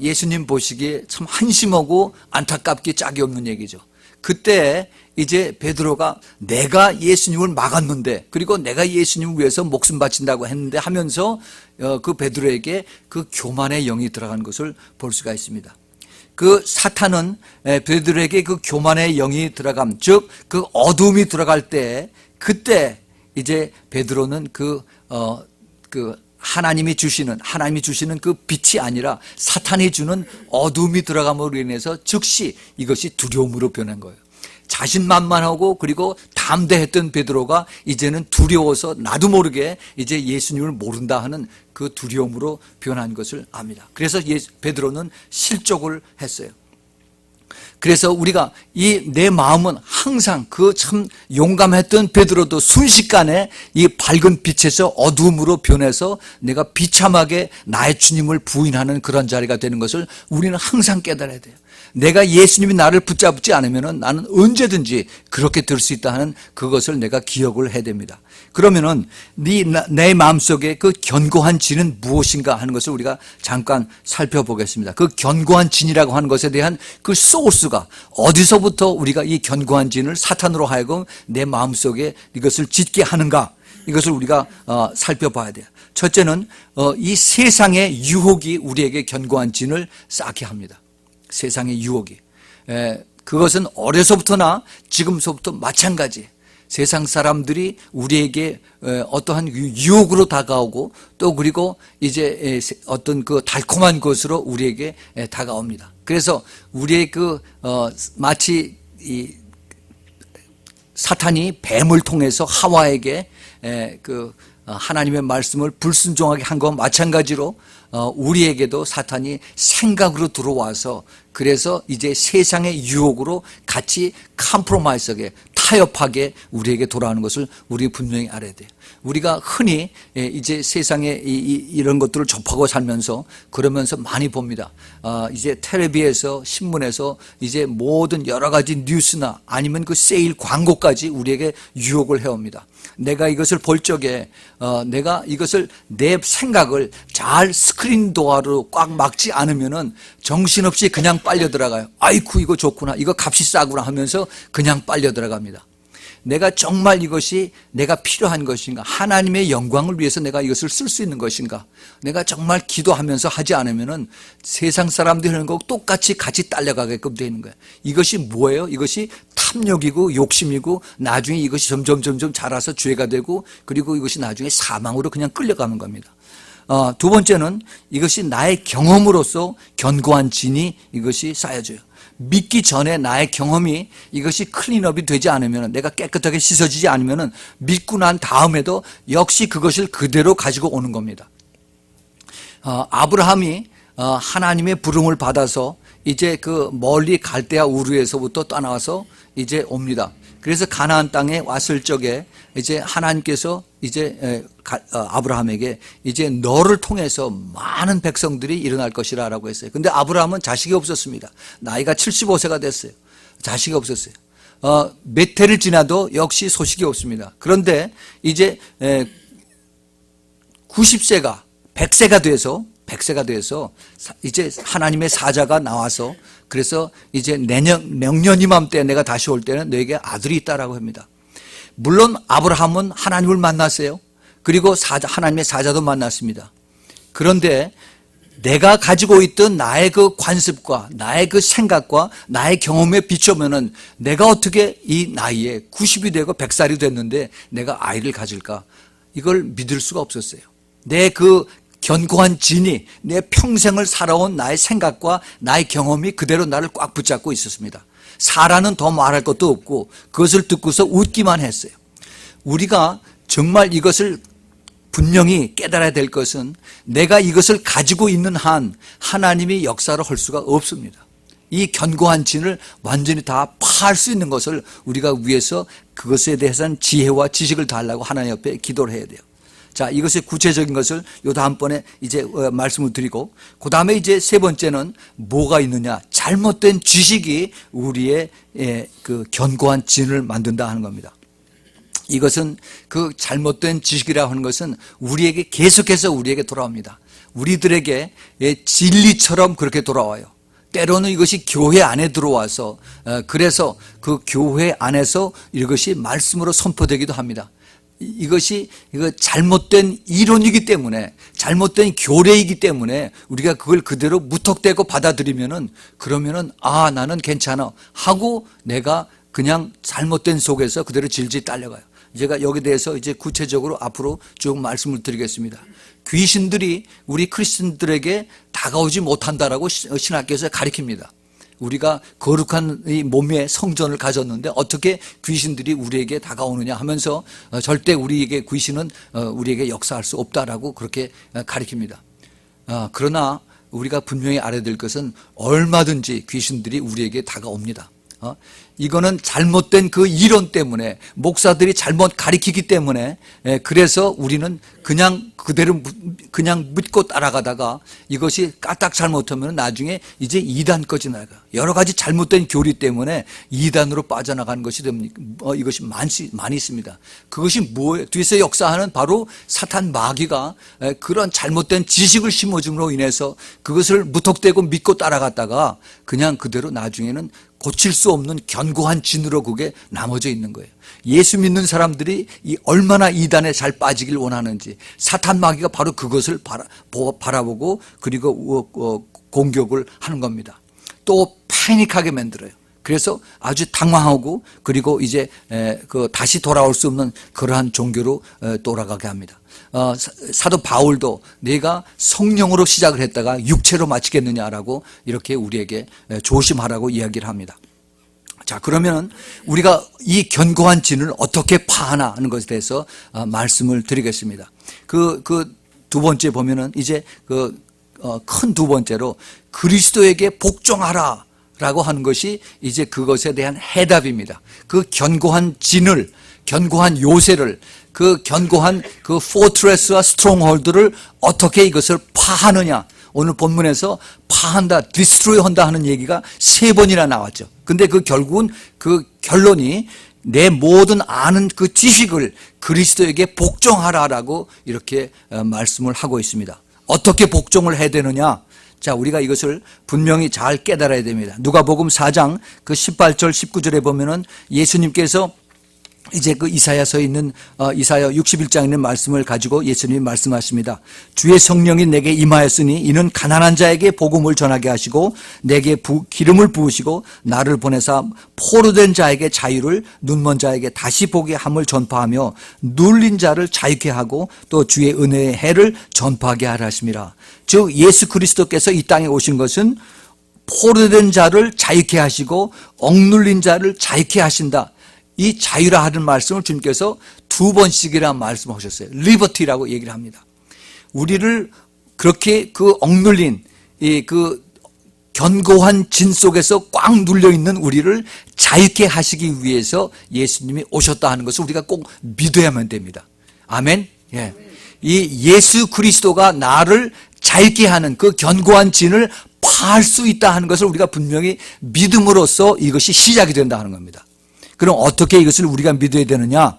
예수님 보시기에 참 한심하고 안타깝게 짝이 없는 얘기죠. 그때 이제 베드로가 내가 예수님을 막았는데 그리고 내가 예수님을 위해서 목숨 바친다고 했는데 하면서 그 베드로에게 그 교만의 영이 들어간 것을 볼 수가 있습니다. 그 사탄은 베드로에게 그 교만의 영이 들어감, 즉 그 어둠이 들어갈 때 그때 이제 베드로는 그 하나님이 주시는 그 빛이 아니라 사탄이 주는 어둠이 들어감으로 인해서 즉시 이것이 두려움으로 변한 거예요. 자신만만하고 그리고 담대했던 베드로가 이제는 두려워서 나도 모르게 이제 예수님을 모른다 하는 그 두려움으로 변한 것을 압니다. 그래서 베드로는 실족을 했어요. 그래서 우리가 내 마음은 항상 그 참 용감했던 베드로도 순식간에 이 밝은 빛에서 어두움으로 변해서 내가 비참하게 나의 주님을 부인하는 그런 자리가 되는 것을 우리는 항상 깨달아야 돼요. 내가 예수님이 나를 붙잡지 않으면 나는 언제든지 그렇게 될 수 있다 하는 그것을 내가 기억을 해야 됩니다. 그러면은 내 마음속에 그 견고한 진은 무엇인가 하는 것을 우리가 잠깐 살펴보겠습니다. 그 견고한 진이라고 하는 것에 대한 그 소스가 어디서부터 우리가 이 견고한 진을 사탄으로 하여금 내 마음속에 이것을 짓게 하는가, 이것을 우리가 살펴봐야 돼요. 첫째는 이 세상의 유혹이 우리에게 견고한 진을 쌓게 합니다. 세상의 유혹이. 그것은 어려서부터나 지금서부터 마찬가지. 세상 사람들이 우리에게 어떠한 유혹으로 다가오고 또 그리고 이제 어떤 그 달콤한 것으로 우리에게 다가옵니다. 그래서 우리의 마치 이 사탄이 뱀을 통해서 하와에게 하나님의 말씀을 불순종하게 한 것과 마찬가지로 우리에게도 사탄이 생각으로 들어와서 그래서 이제 세상의 유혹으로 같이 컴프로마이스하게 타협하게 우리에게 돌아오는 것을 우리 분명히 알아야 돼요. 우리가 흔히 이제 세상에 이런 것들을 접하고 살면서 그러면서 많이 봅니다. 이제 텔레비에서 신문에서 이제 모든 여러 가지 뉴스나 아니면 그 세일 광고까지 우리에게 유혹을 해옵니다. 내가 이것을 볼 적에 내가 이것을 내 생각을 잘 스크린 도어로 꽉 막지 않으면은 정신없이 그냥 빨려 들어가요. 아이쿠 이거 좋구나, 이거 값이 싸구나 하면서 그냥 빨려 들어갑니다. 내가 정말 이것이 내가 필요한 것인가, 하나님의 영광을 위해서 내가 이것을 쓸 수 있는 것인가, 내가 정말 기도하면서 하지 않으면은 세상 사람들이 하는 거 똑같이 같이 딸려가게끔 되는 거예요. 이것이 뭐예요? 이것이 탐욕이고 욕심이고 나중에 이것이 점점 자라서 죄가 되고 그리고 이것이 나중에 사망으로 그냥 끌려가는 겁니다. 두 번째는 이것이 나의 경험으로서 견고한 진이 이것이 쌓여져요. 믿기 전에 나의 경험이 이것이 클린업이 되지 않으면, 내가 깨끗하게 씻어지지 않으면 믿고 난 다음에도 역시 그것을 그대로 가지고 오는 겁니다. 아브라함이 하나님의 부름을 받아서 이제 그 멀리 갈대아 우르에서부터 떠나와서 이제 옵니다. 그래서 가나안 땅에 왔을 적에 이제 하나님께서 이제 아브라함에게 이제 너를 통해서 많은 백성들이 일어날 것이라고 했어요. 근데 아브라함은 자식이 없었습니다. 나이가 75세가 됐어요. 자식이 없었어요. 몇 해를 지나도 역시 소식이 없습니다. 그런데 이제 90세가 100세가 돼서 이제 하나님의 사자가 나와서 그래서 이제 명년 이맘때 내가 다시 올 때는 너에게 아들이 있다라고 합니다. 물론 아브라함은 하나님을 만났어요. 그리고 하나님의 사자도 만났습니다. 그런데 내가 가지고 있던 나의 그 관습과 나의 그 생각과 나의 경험에 비추면은 내가 어떻게 이 나이에 90이 되고 100살이 됐는데 내가 아이를 가질까? 이걸 믿을 수가 없었어요. 내 그 견고한 진이 내 평생을 살아온 나의 생각과 나의 경험이 그대로 나를 꽉 붙잡고 있었습니다. 사라는 더 말할 것도 없고 그것을 듣고서 웃기만 했어요. 우리가 정말 이것을 분명히 깨달아야 될 것은 내가 이것을 가지고 있는 한 하나님이 역사를 할 수가 없습니다. 이 견고한 진을 완전히 다 파할 수 있는 것을 우리가 위해서 그것에 대해서는 지혜와 지식을 달라고 하나님 옆에 기도를 해야 돼요. 자, 이것의 구체적인 것을 요 다음번에 이제 말씀을 드리고, 그 다음에 이제 세 번째는 뭐가 있느냐? 잘못된 지식이 우리의 그 견고한 진을 만든다 하는 겁니다. 이것은 그 잘못된 지식이라고 하는 것은 우리에게 계속해서 우리에게 돌아옵니다. 우리들에게 진리처럼 그렇게 돌아와요. 때로는 이것이 교회 안에 들어와서 그래서 그 교회 안에서 이것이 말씀으로 선포되기도 합니다. 이것이 잘못된 이론이기 때문에, 잘못된 교례이기 때문에 우리가 그걸 그대로 무턱대고 받아들이면은, 그러면은 나는 괜찮아 하고 내가 그냥 잘못된 속에서 그대로 질질 딸려가요. 제가 여기에 대해서 이제 구체적으로 앞으로 쭉 말씀을 드리겠습니다. 귀신들이 우리 크리스천들에게 다가오지 못한다라고 신학교에서 가르칩니다. 우리가 거룩한 이 몸의 성전을 가졌는데 어떻게 귀신들이 우리에게 다가오느냐 하면서 절대 우리에게 귀신은 우리에게 역사할 수 없다라고 그렇게 가르칩니다. 그러나 우리가 분명히 알아야 될 것은 얼마든지 귀신들이 우리에게 다가옵니다. 이거는 잘못된 그 이론 때문에, 목사들이 잘못 가르치기 때문에, 그래서 우리는 그냥 그대로 그냥 믿고 따라가다가 이것이 까딱 잘못하면 나중에 이제 이단까지 나가. 여러 가지 잘못된 교리 때문에 이단으로 빠져나가는 것이 됩니다. 이것이 많이 있습니다. 그것이 뭐예요? 뒤에서 역사하는 바로 사탄 마귀가 그런 잘못된 지식을 심어줌으로 인해서 그것을 무턱대고 믿고 따라갔다가 그냥 그대로 나중에는 고칠 수 없는 견고한 진으로 그게 나머져 있는 거예요. 예수 믿는 사람들이 얼마나 이단에 잘 빠지길 원하는지 사탄 마귀가 바로 그것을 바라보고 그리고 공격을 하는 겁니다. 또 패닉하게 만들어요. 그래서 아주 당황하고 그리고 이제 다시 돌아올 수 없는 그러한 종교로 돌아가게 합니다. 사도 바울도 내가 성령으로 시작을 했다가 육체로 마치겠느냐라고 이렇게 우리에게 조심하라고 이야기를 합니다. 자, 그러면 우리가 이 견고한 진을 어떻게 파하나 하는 것에 대해서 말씀을 드리겠습니다. 그 두 번째 보면은 이제 큰 두 번째로 그리스도에게 복종하라 라고 하는 것이 이제 그것에 대한 해답입니다. 그 견고한 진을, 견고한 요새를, 그 견고한 그 포트레스와 스트롱홀드를 어떻게 이것을 파하느냐. 오늘 본문에서 파한다, 디스트로이 한다 하는 얘기가 3번이나 나왔죠. 근데 결국은 그 결론이 내 모든 아는 그 지식을 그리스도에게 복종하라라고 이렇게 말씀을 하고 있습니다. 어떻게 복종을 해야 되느냐? 자, 우리가 이것을 분명히 잘 깨달아야 됩니다. 누가복음 4장 18절 19절에 보면은 예수님께서 이제 이사야서에 있는 이사야 61장에 있는 말씀을 가지고 예수님이 말씀하십니다. 주의 성령이 내게 임하였으니 이는 가난한 자에게 복음을 전하게 하시고 내게 기름을 부으시고 나를 보내사 포로된 자에게 자유를, 눈먼 자에게 다시 보게 함을 전파하며 눌린 자를 자유케 하고 또 주의 은혜의 해를 전파하게 하라 하심이라. 즉 예수 그리스도께서 이 땅에 오신 것은 포로된 자를 자유케 하시고 억눌린 자를 자유케 하신다. 이 자유라 하는 말씀을 주님께서 2번씩이나 말씀하셨어요. 리버티라고 얘기를 합니다. 우리를 그렇게 억눌린 그 견고한 진 속에서 꽉 눌려 있는 우리를 자유케 하시기 위해서 예수님이 오셨다 하는 것을 우리가 꼭 믿어야만 됩니다. 아멘. 예. 이 예수 그리스도가 나를 자유케 하는 그 견고한 진을 파할 수 있다 하는 것을 우리가 분명히 믿음으로써 이것이 시작이 된다 하는 겁니다. 그럼 어떻게 이것을 우리가 믿어야 되느냐?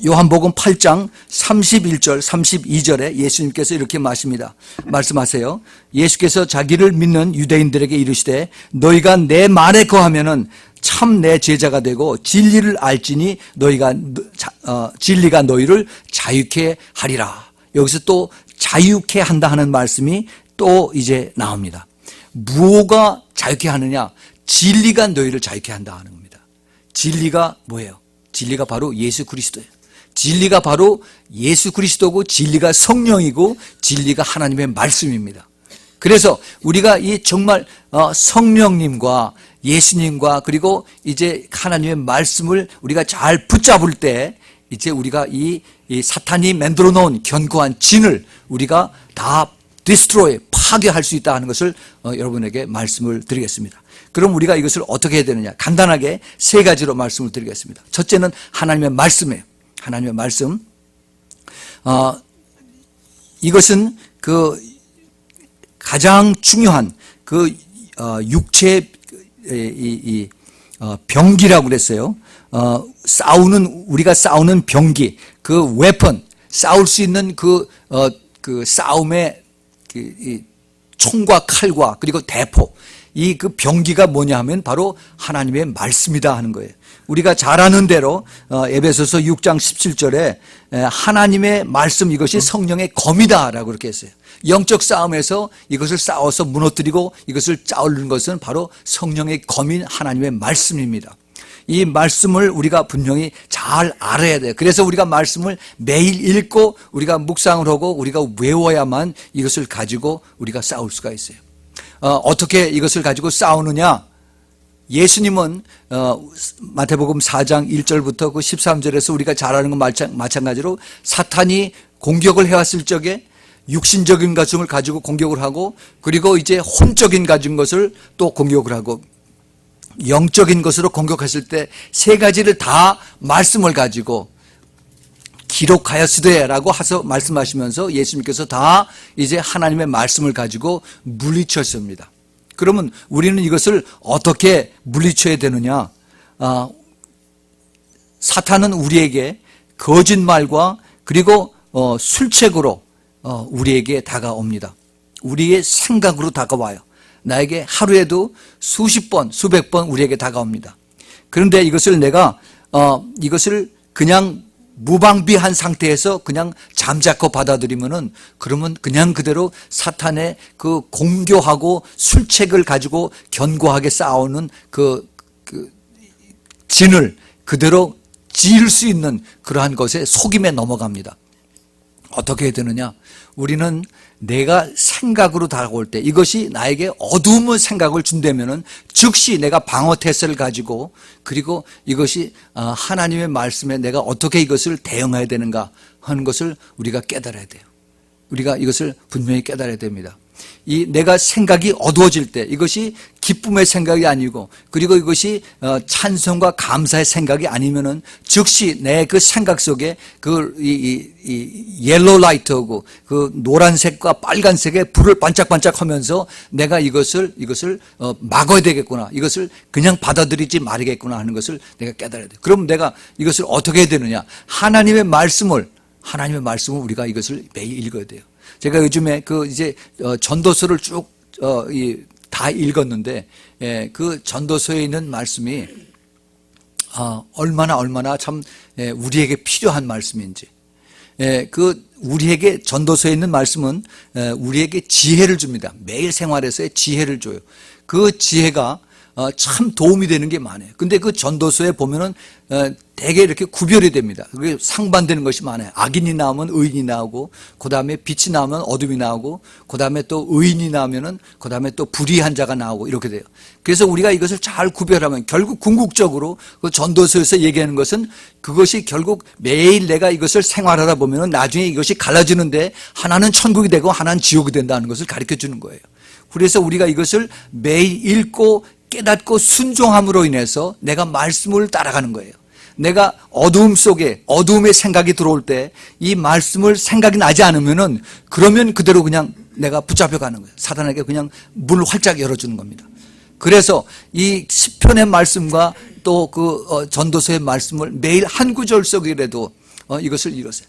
요한복음 8장 31절 32절에 예수님께서 이렇게 말씀하세요. 예수께서 자기를 믿는 유대인들에게 이르시되 너희가 내 말에 거하면은 참 내 제자가 되고 진리를 알지니 진리가 너희를 자유케 하리라. 여기서 또 자유케 한다 하는 말씀이 또 이제 나옵니다. 무엇가 자유케 하느냐? 진리가 너희를 자유케 한다 하는 겁니다. 진리가 뭐예요? 진리가 바로 예수 그리스도예요. 진리가 바로 예수 그리스도고 진리가 성령이고 진리가 하나님의 말씀입니다. 그래서 우리가 이 정말 성령님과 예수님과 그리고 이제 하나님의 말씀을 우리가 잘 붙잡을 때 이제 우리가 이 사탄이 만들어 놓은 견고한 진을 우리가 다 디스트로이, 파괴할 수 있다 하는 것을 여러분에게 말씀을 드리겠습니다. 그럼 우리가 이것을 어떻게 해야 되느냐? 간단하게 3가지로 말씀을 드리겠습니다. 첫째는 하나님의 말씀이에요. 하나님의 말씀. 이것은 가장 중요한 육체의 병기라고 그랬어요. 우리가 싸우는 병기, 그 웨펀, 싸울 수 있는 그 싸움의 총과 칼과 그리고 대포, 그 병기가 뭐냐 하면 바로 하나님의 말씀이다 하는 거예요. 우리가 잘 아는 대로 에베소서 6장 17절에 하나님의 말씀, 이것이 성령의 검이다 라고 그렇게 했어요. 영적 싸움에서 이것을 싸워서 무너뜨리고 이것을 짜오르는 것은 바로 성령의 검인 하나님의 말씀입니다. 이 말씀을 우리가 분명히 잘 알아야 돼요. 그래서 우리가 말씀을 매일 읽고 우리가 묵상을 하고 우리가 외워야만 이것을 가지고 우리가 싸울 수가 있어요. 어떻게 이것을 가지고 싸우느냐? 예수님은 마태복음 4장 1절부터 13절에서 우리가 잘 아는 것 마찬가지로 사탄이 공격을 해왔을 적에 육신적인 것을 가지고 공격을 하고 그리고 이제 혼적인 가진 것을 또 공격을 하고 영적인 것으로 공격했을 때 3가지를 다 말씀을 가지고 기록하였으되 라고 말씀하시면서 예수님께서 다 이제 하나님의 말씀을 가지고 물리쳤습니다. 그러면 우리는 이것을 어떻게 물리쳐야 되느냐? 사탄은 우리에게 거짓말과 그리고 술책으로 우리에게 다가옵니다. 우리의 생각으로 다가와요. 나에게 하루에도 수십 번, 수백 번 우리에게 다가옵니다. 그런데 이것을 내가 이것을 그냥 무방비한 상태에서 그냥 잠자코 받아들이면은 그러면 그냥 그대로 사탄의 그 공교하고 술책을 가지고 견고하게 싸우는 그 진을 그대로 지을 수 있는 그러한 것에 속임에 넘어갑니다. 어떻게 해야 되느냐? 우리는 내가 생각으로 다가올 때 이것이 나에게 어두움의 생각을 준다면은 즉시 내가 방어 태세를 가지고 그리고 이것이 하나님의 말씀에 내가 어떻게 이것을 대응해야 되는가 하는 것을 우리가 깨달아야 돼요. 우리가 이것을 분명히 깨달아야 됩니다. 이 내가 생각이 어두워질 때 이것이 기쁨의 생각이 아니고 그리고 이것이 찬송과 감사의 생각이 아니면은 즉시 내 그 생각 속에 이 옐로우 라이트하고 그 노란색과 빨간색의 불을 반짝반짝하면서 내가 이것을 막아야 되겠구나, 이것을 그냥 받아들이지 말아야겠구나 하는 것을 내가 깨달아야 돼. 그럼 내가 이것을 어떻게 해야 되느냐? 하나님의 말씀을 우리가 이것을 매일 읽어야 돼요. 제가 요즘에 이제 전도서를 쭉 다 읽었는데 그 전도서에 있는 말씀이 얼마나 참 우리에게 필요한 말씀인지. 그 우리에게 전도서에 있는 말씀은 우리에게 지혜를 줍니다. 매일 생활에서의 지혜를 줘요. 그 지혜가 참 도움이 되는 게 많아요. 근데 그 전도서에 보면은 되게 이렇게 구별이 됩니다. 그게 상반되는 것이 많아요. 악인이 나오면 의인이 나오고, 그 다음에 빛이 나오면 어둠이 나오고, 그 다음에 또 의인이 나오면은, 그 다음에 또 불의한 자가 나오고, 이렇게 돼요. 그래서 우리가 이것을 잘 구별하면 결국 궁극적으로 그 전도서에서 얘기하는 것은 그것이 결국 매일 내가 이것을 생활하다 보면은 나중에 이것이 갈라지는데 하나는 천국이 되고 하나는 지옥이 된다는 것을 가르쳐 주는 거예요. 그래서 우리가 이것을 매일 읽고 깨닫고 순종함으로 인해서 내가 말씀을 따라가는 거예요. 내가 어두움 속에 어두움의 생각이 들어올 때 이 말씀을 생각이 나지 않으면은 그러면 그대로 그냥 내가 붙잡혀 가는 거예요. 사단에게 그냥 문을 활짝 열어주는 겁니다. 그래서 이 시편의 말씀과 또 그 전도서의 말씀을 매일 한 구절 속이라도 이것을 읽었어요.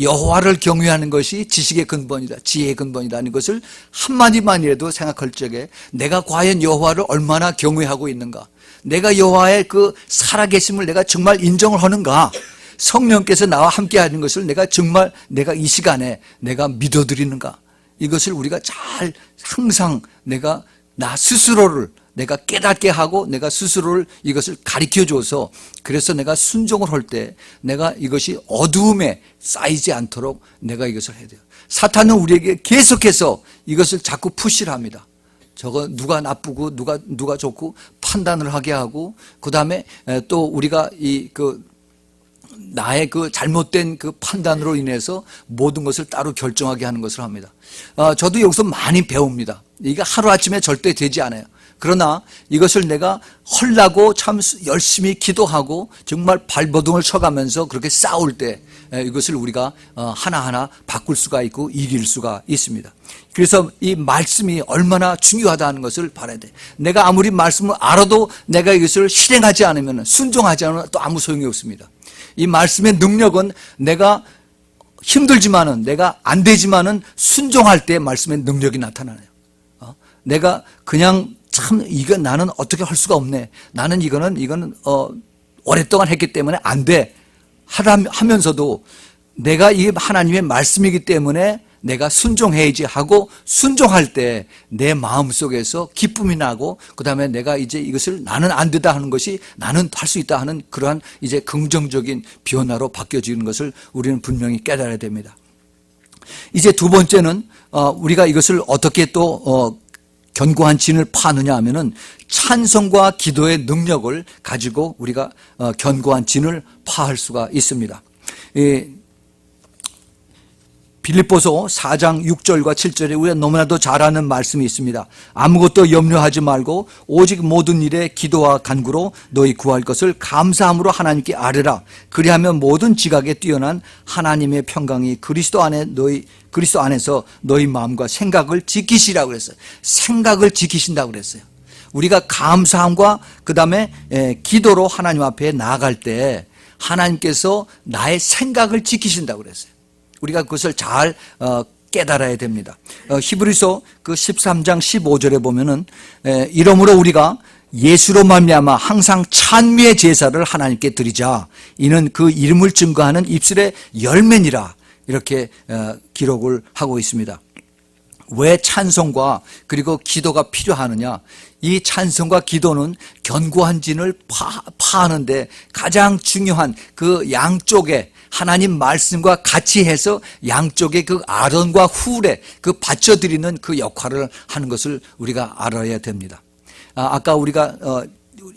여호와를 경외하는 것이 지식의 근본이다, 지혜의 근본이다 하는 것을 한마디만이라도 생각할 적에 내가 과연 여호와를 얼마나 경외하고 있는가, 내가 여호와의 그 살아계심을 내가 정말 인정을 하는가, 성령께서 나와 함께 하는 것을 내가 정말 내가 이 시간에 내가 믿어드리는가, 이것을 우리가 잘 항상 내가 나 스스로를 내가 깨닫게 하고 내가 스스로를 이것을 가르쳐줘서 그래서 내가 순종을 할 때 내가 이것이 어두움에 쌓이지 않도록 내가 이것을 해야 돼요. 사탄은 우리에게 계속해서 이것을 자꾸 푸시를 합니다. 저거 누가 나쁘고 누가 좋고 판단을 하게 하고, 그 다음에 또 우리가 나의 그 잘못된 그 판단으로 인해서 모든 것을 따로 결정하게 하는 것을 합니다. 저도 여기서 많이 배웁니다. 이게 하루아침에 절대 되지 않아요. 그러나 이것을 내가 헐라고 참 열심히 기도하고 정말 발버둥을 쳐가면서 그렇게 싸울 때 이것을 우리가 하나하나 바꿀 수가 있고 이길 수가 있습니다. 그래서 이 말씀이 얼마나 중요하다는 것을 봐야 돼. 내가 아무리 말씀을 알아도 내가 이것을 실행하지 않으면, 순종하지 않으면 또 아무 소용이 없습니다. 이 말씀의 능력은 내가 힘들지만은, 내가 안 되지만은 순종할 때 말씀의 능력이 나타나요. 내가 그냥 참 이건 나는 어떻게 할 수가 없네, 나는 이거는 오랫동안 했기 때문에 안 돼 하면서도 내가 이게 하나님의 말씀이기 때문에 내가 순종해야지 하고 순종할 때 내 마음속에서 기쁨이 나고, 그 다음에 내가 이제 이것을 나는 안 되다 하는 것이 나는 할 수 있다 하는 그러한 이제 긍정적인 변화로 바뀌어지는 것을 우리는 분명히 깨달아야 됩니다. 이제 두 번째는 우리가 이것을 어떻게 또 견고한 진을 파느냐 하면은 찬송과 기도의 능력을 가지고 우리가 견고한 진을 파할 수가 있습니다. 빌립보서 4장 6절과 7절에 우리가 너무나도 잘 아는 말씀이 있습니다. 아무것도 염려하지 말고 오직 모든 일에 기도와 간구로 너희 구할 것을 감사함으로 하나님께 아뢰라. 그리하면 모든 지각에 뛰어난 하나님의 평강이 그리스도 안에서 너희 마음과 생각을 지키시라고 그랬어요. 생각을 지키신다고 그랬어요. 우리가 감사함과 그 다음에 기도로 하나님 앞에 나아갈 때 하나님께서 나의 생각을 지키신다고 그랬어요. 우리가 그것을 잘 깨달아야 됩니다. 히브리서 그 13장 15절에 보면은 이러므로 우리가 예수로 말미암아 항상 찬미의 제사를 하나님께 드리자. 이는 그 이름을 증거하는 입술의 열매니라. 이렇게 기록을 하고 있습니다. 왜 찬송과 그리고 기도가 필요하느냐? 이 찬송과 기도는 견고한 진을 파하는데 가장 중요한 그 양쪽에 하나님 말씀과 같이 해서 양쪽에 그 아론과 훌에 그 바쳐드리는 그 역할을 하는 것을 우리가 알아야 됩니다. 아까 우리가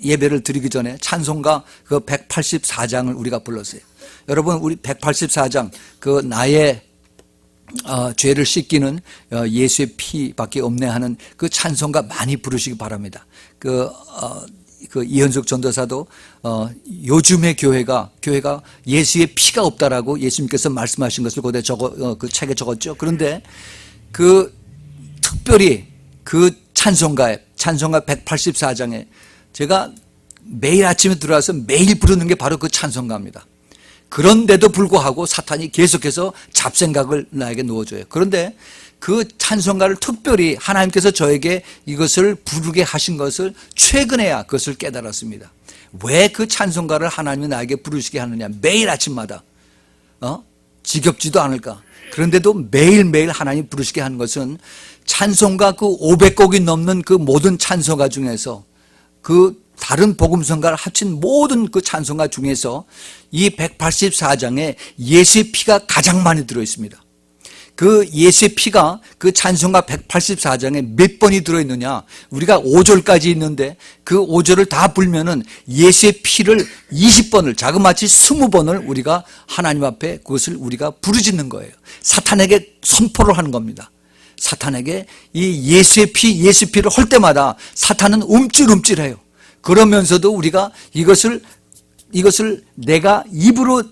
예배를 드리기 전에 찬송가 그 184장을 우리가 불렀어요. 여러분, 우리 184장 그 나의 죄를 씻기는 예수의 피밖에 없네 하는 그 찬송가 많이 부르시기 바랍니다. 그 이현숙 전도사도 요즘의 교회가 예수의 피가 없다라고 예수님께서 말씀하신 것을 그때 그 책에 적었죠. 그런데 그 특별히 그 찬송가 184장에 제가 매일 아침에 들어와서 매일 부르는 게 바로 그 찬송가입니다. 그런데도 불구하고 사탄이 계속해서 잡생각을 나에게 놓아줘요. 그런데 그 찬송가를 특별히 하나님께서 저에게 이것을 부르게 하신 것을 최근에야 그것을 깨달았습니다. 왜 그 찬송가를 하나님이 나에게 부르시게 하느냐? 매일 아침마다 지겹지도 않을까? 그런데도 매일매일 하나님 부르시게 하는 것은 찬송가 그 500곡이 넘는 그 모든 찬송가 중에서 그 다른 복음성가를 합친 모든 그 찬송가 중에서 이 184장에 예수의 피가 가장 많이 들어있습니다. 그 예수의 피가 그 찬송가 184장에 몇 번이 들어있느냐? 우리가 5절까지 있는데 그 5절을 다 불면은 예수의 피를 20번을 자그마치 20번을 우리가 하나님 앞에 그것을 우리가 부르짖는 거예요. 사탄에게 선포를 하는 겁니다. 사탄에게 이 예수의 피를 할 때마다 사탄은 움찔움찔해요. 그러면서도 우리가 이것을 내가 입으로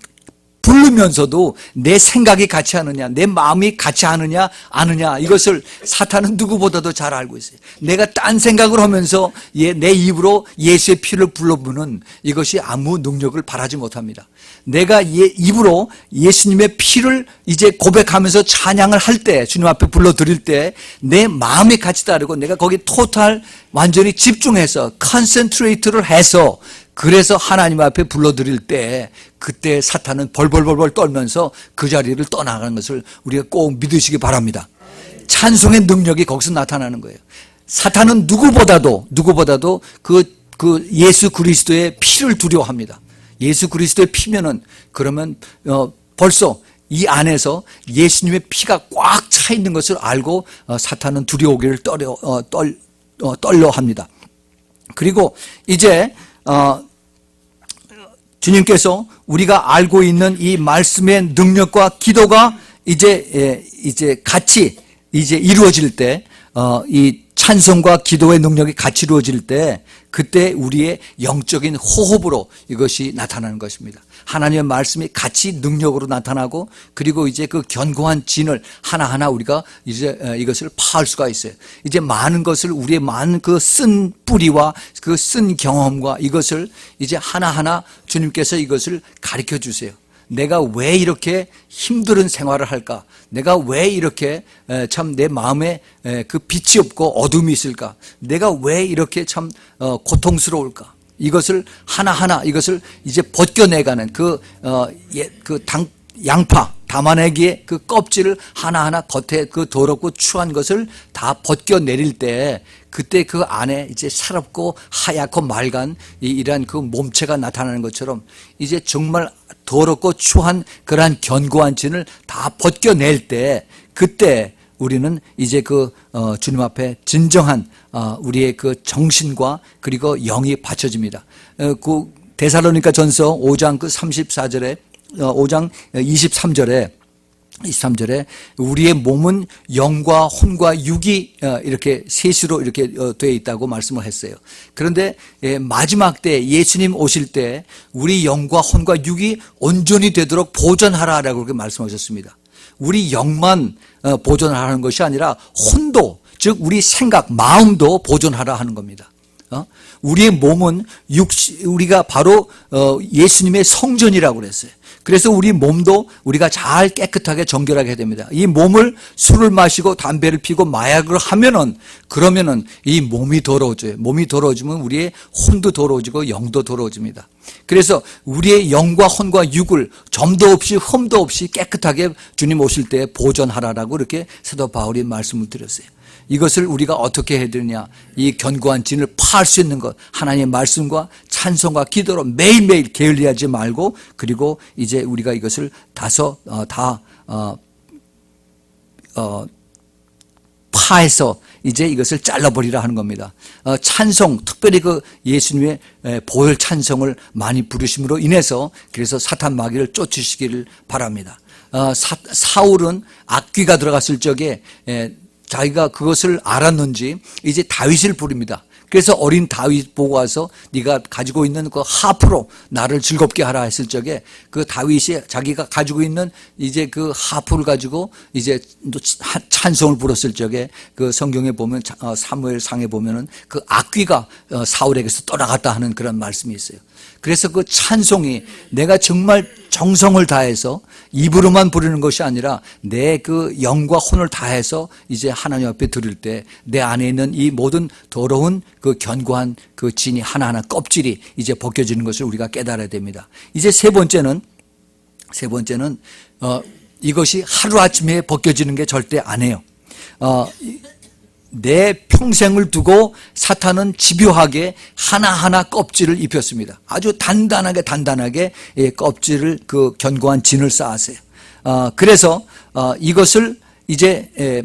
부르면서도 내 생각이 같이 하느냐, 내 마음이 같이 하느냐, 아느냐, 이것을 사탄은 누구보다도 잘 알고 있어요. 내가 딴 생각을 하면서 내 입으로 예수의 피를 불러부는 이것이 아무 능력을 발하지 못합니다. 내가 입으로 예수님의 피를 이제 고백하면서 찬양을 할 때, 주님 앞에 불러드릴 때 내 마음이 같이 다르고 내가 거기 토탈 완전히 집중해서 컨센트레이트를 해서 그래서 하나님 앞에 불러드릴 때 그때 사탄은 벌벌벌벌 떨면서 그 자리를 떠나가는 것을 우리가 꼭 믿으시기 바랍니다. 찬송의 능력이 거기서 나타나는 거예요. 사탄은 누구보다도 그 예수 그리스도의 피를 두려워합니다. 예수 그리스도의 피면은 그러면 벌써 이 안에서 예수님의 피가 꽉 차 있는 것을 알고 사탄은 두려워하기를 떨려합니다. 그리고 이제 주님께서 우리가 알고 있는 이 말씀의 능력과 기도가 이제 같이 이루어질 때, 이 찬송과 기도의 능력이 같이 이루어질 때, 그때 우리의 영적인 호흡으로 이것이 나타나는 것입니다. 하나님의 말씀이 같이 능력으로 나타나고, 그리고 이제 그 견고한 진을 하나하나 우리가 이제 이것을 파할 수가 있어요. 이제 많은 것을 우리의 많은 그 쓴 뿌리와 그 쓴 경험과 이것을 이제 하나하나 주님께서 이것을 가르쳐 주세요. 내가 왜 이렇게 힘든 생활을 할까? 내가 왜 이렇게 참 내 마음에 그 빛이 없고 어둠이 있을까? 내가 왜 이렇게 참 고통스러울까? 이것을 하나하나 이것을 이제 벗겨내가는 양파 담아내기에 그 껍질을 하나하나 겉에 그 더럽고 추한 것을 다 벗겨내릴 때 그때 그 안에 이제 살았고 하얗고 맑은 이러한 그 몸체가 나타나는 것처럼 이제 정말 더럽고 추한 그러한 견고한 진을 다 벗겨낼 때 그때 우리는 이제 주님 앞에 진정한 우리의 그 정신과 그리고 영이 받쳐집니다. 그 데살로니가 전서 5장 34절에 5장 23절에 우리의 몸은 영과 혼과 육이 이렇게 셋으로 이렇게 되어 있다고 말씀을 했어요. 그런데 마지막 때 예수님 오실 때 우리 영과 혼과 육이 온전히 되도록 보존하라라고 그렇게 말씀하셨습니다. 우리 영만 보존하라는 것이 아니라 혼도, 즉 우리 생각, 마음도 보존하라 하는 겁니다. 우리의 몸은 우리가 바로 예수님의 성전이라고 그랬어요. 그래서 우리 몸도 우리가 잘 깨끗하게 정결하게 해야 됩니다. 이 몸을 술을 마시고 담배를 피고 마약을 하면은 그러면은 이 몸이 더러워져요. 몸이 더러워지면 우리의 혼도 더러워지고 영도 더러워집니다. 그래서 우리의 영과 혼과 육을 점도 없이 흠도 없이 깨끗하게 주님 오실 때 보존하라라고 이렇게 사도 바울이 말씀을 드렸어요. 이것을 우리가 어떻게 해야 되느냐, 이 견고한 진을 파할 수 있는 것, 하나님의 말씀과 찬송과 기도로 매일매일 게을리하지 말고, 그리고 이제 우리가 이것을 파해서 이제 이것을 잘라버리라 하는 겁니다. 찬송, 특별히 그 예수님의 보혈 찬송을 많이 부르심으로 인해서 그래서 사탄 마귀를 쫓으시기를 바랍니다. 사울은 악귀가 들어갔을 적에 자기가 그것을 알았는지 이제 다윗을 부릅니다. 그래서 어린 다윗 보고 와서 네가 가지고 있는 그 하프로 나를 즐겁게 하라 했을 적에 그 다윗이 자기가 가지고 있는 이제 그 하프를 가지고 이제 찬송을 불었을 적에 그 성경에 보면 사무엘상에 보면은 그 악귀가 사울에게서 떠나갔다 하는 그런 말씀이 있어요. 그래서 그 찬송이 내가 정말 정성을 다해서 입으로만 부르는 것이 아니라 내 그 영과 혼을 다해서 이제 하나님 앞에 드릴 때 내 안에 있는 이 모든 더러운 그 견고한 그 진이 하나하나 껍질이 이제 벗겨지는 것을 우리가 깨달아야 됩니다. 이제 세 번째는 이것이 하루아침에 벗겨지는 게 절대 아니에요. 내 평생을 두고 사탄은 집요하게 하나하나 껍질을 입혔습니다. 아주 단단하게 껍질을 그 견고한 진을 쌓았어요. 그래서 이것을 이제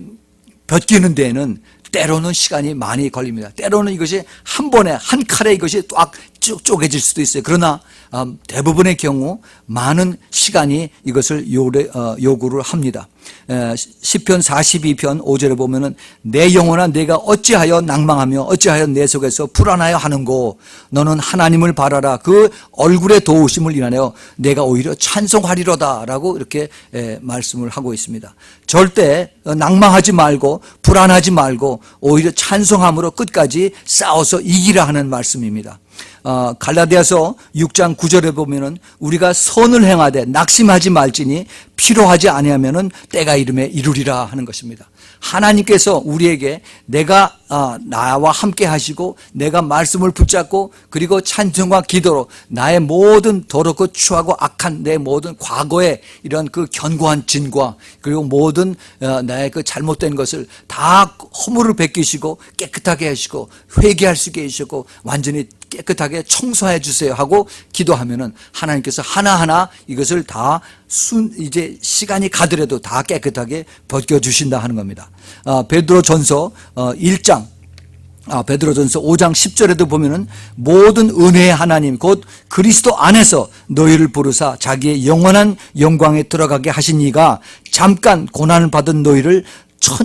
벗기는 데에는 때로는 시간이 많이 걸립니다. 때로는 이것이 한 번에 한 칼에 이것이 딱 쪼개질 수도 있어요. 그러나 대부분의 경우 많은 시간이 이것을 요구를 합니다. 시편 42편 5절에 보면은 내 영혼아 내가 어찌하여 낭망하며 어찌하여 내 속에서 불안하여 하는고 너는 하나님을 바라라 그 얼굴의 도우심을 인하여 내가 오히려 찬송하리로다 라고 이렇게 말씀을 하고 있습니다. 절대 낭망하지 말고 불안하지 말고 오히려 찬송함으로 끝까지 싸워서 이기라 하는 말씀입니다. 갈라디아서 6장 9절에 보면은 우리가 선을 행하되 낙심하지 말지니 필요하지 아니하면은 때가 이름에 이루리라 하는 것입니다. 하나님께서 우리에게 내가 나와 함께 하시고 내가 말씀을 붙잡고 그리고 찬송과 기도로 나의 모든 더럽고 추하고 악한 내 모든 과거의 이런 그 견고한 진과 그리고 모든 나의 그 잘못된 것을 다 허물을 벗기시고 깨끗하게 하시고 회개할 수 있게 해주시고 완전히 깨끗하게 청소해 주세요 하고 기도하면은 하나님께서 하나하나 이것을 다 이제 시간이 가더라도 다 깨끗하게 벗겨주신다 하는 겁니다. 베드로전서 1장 베드로전서 5장 10절에도 보면은 모든 은혜의 하나님 곧 그리스도 안에서 너희를 부르사 자기의 영원한 영광에 들어가게 하신 이가 잠깐 고난을 받은 너희를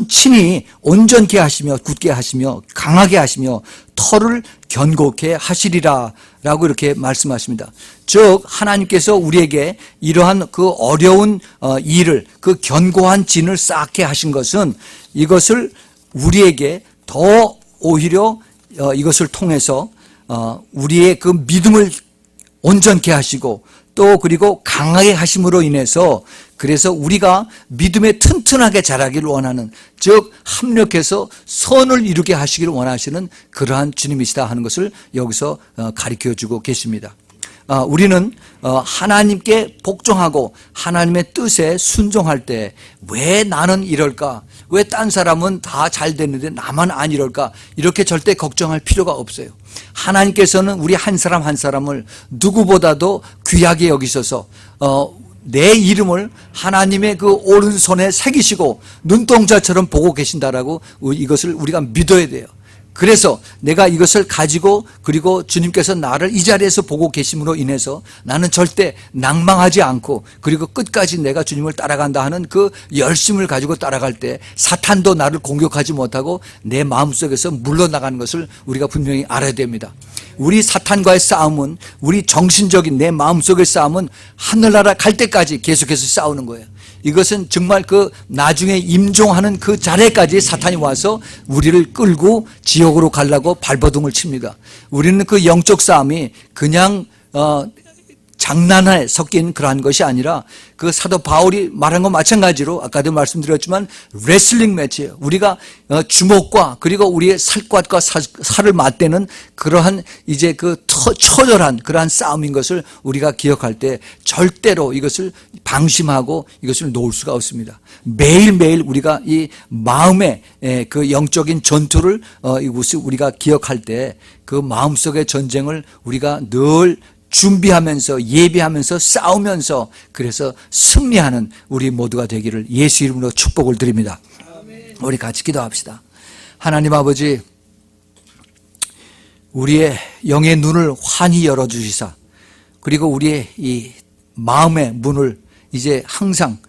친히 온전케 하시며 굳게 하시며 강하게 하시며 털을 견고케 하시리라 라고 이렇게 말씀하십니다. 즉 하나님께서 우리에게 이러한 그 어려운 일을 그 견고한 진을 쌓게 하신 것은 이것을 우리에게 더 오히려 이것을 통해서 우리의 그 믿음을 온전케 하시고 또 그리고 강하게 하심으로 인해서 그래서 우리가 믿음에 튼튼하게 자라기를 원하는 즉 합력해서 선을 이루게 하시기를 원하시는 그러한 주님이시다 하는 것을 여기서 가르쳐주고 계십니다. 우리는 하나님께 복종하고 하나님의 뜻에 순종할 때 왜 나는 이럴까? 왜 딴 사람은 다 잘 됐는데 나만 안 이럴까? 이렇게 절대 걱정할 필요가 없어요. 하나님께서는 우리 한 사람 한 사람을 누구보다도 귀하게 여기셔서 내 이름을 하나님의 그 오른손에 새기시고 눈동자처럼 보고 계신다라고 이것을 우리가 믿어야 돼요. 그래서 내가 이것을 가지고 그리고 주님께서 나를 이 자리에서 보고 계심으로 인해서 나는 절대 낭망하지 않고 그리고 끝까지 내가 주님을 따라간다 하는 그 열심을 가지고 따라갈 때 사탄도 나를 공격하지 못하고 내 마음속에서 물러나가는 것을 우리가 분명히 알아야 됩니다. 우리 사탄과의 싸움은 우리 정신적인 내 마음속의 싸움은 하늘나라 갈 때까지 계속해서 싸우는 거예요. 이것은 정말 그 나중에 임종하는 그 자리까지 사탄이 와서 우리를 끌고 지옥으로 가려고 발버둥을 칩니다. 우리는 그 영적 싸움이 그냥 장난에 섞인 그러한 것이 아니라 그 사도 바울이 말한 것 마찬가지로 아까도 말씀드렸지만 레슬링 매치예요. 우리가 주먹과 그리고 우리의 살갗과 살을 맞대는 그러한 이제 그 처절한 그러한 싸움인 것을 우리가 기억할 때 절대로 이것을 방심하고 이것을 놓을 수가 없습니다. 매일매일 우리가 이 마음의 그 영적인 전투를 이것을 우리가 기억할 때 그 마음속의 전쟁을 우리가 늘 준비하면서 예비하면서 싸우면서 그래서 승리하는 우리 모두가 되기를 예수 이름으로 축복을 드립니다. 우리 같이 기도합시다. 하나님 아버지, 우리의 영의 눈을 환히 열어주시사 그리고 우리의 이 마음의 문을 이제 항상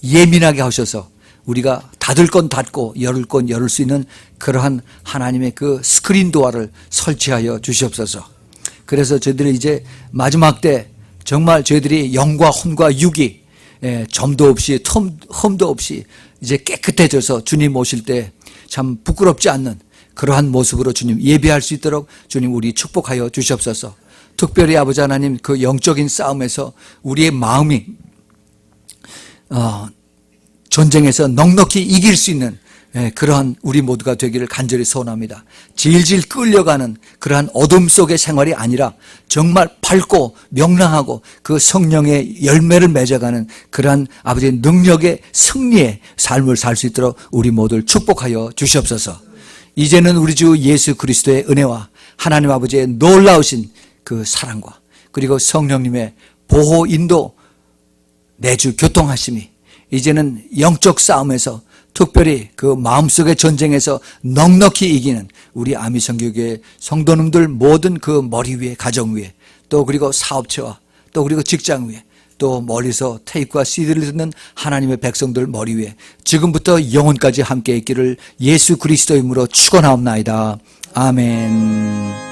예민하게 하셔서 우리가 닫을 건 닫고 열을 건 열을 수 있는 그러한 하나님의 그 스크린 도어를 설치하여 주시옵소서. 그래서 저희들이 이제 마지막 때 정말 저희들이 영과 혼과 육이 점도 없이 흠도 없이 이제 깨끗해져서 주님 오실 때 참 부끄럽지 않는 그러한 모습으로 주님 예배할 수 있도록 주님 우리 축복하여 주시옵소서. 특별히 아버지 하나님 그 영적인 싸움에서 우리의 마음이 전쟁에서 넉넉히 이길 수 있는 그러한 우리 모두가 되기를 간절히 소원합니다. 질질 끌려가는 그러한 어둠 속의 생활이 아니라 정말 밝고 명랑하고 그 성령의 열매를 맺어가는 그러한 아버지의 능력의 승리의 삶을 살 수 있도록 우리 모두를 축복하여 주시옵소서. 이제는 우리 주 예수 그리스도의 은혜와 하나님 아버지의 놀라우신 그 사랑과 그리고 성령님의 보호 인도 내주 교통하심이 이제는 영적 싸움에서 특별히 그 마음속의 전쟁에서 넉넉히 이기는 우리 아미성교교의 성도님들 모든 그 머리 위에 가정 위에 또 그리고 사업체와 또 그리고 직장 위에 또 멀리서 테이프와 CD를 듣는 하나님의 백성들 머리 위에 지금부터 영원까지 함께 있기를 예수 그리스도의 이름으로 축원하옵나이다. 아멘.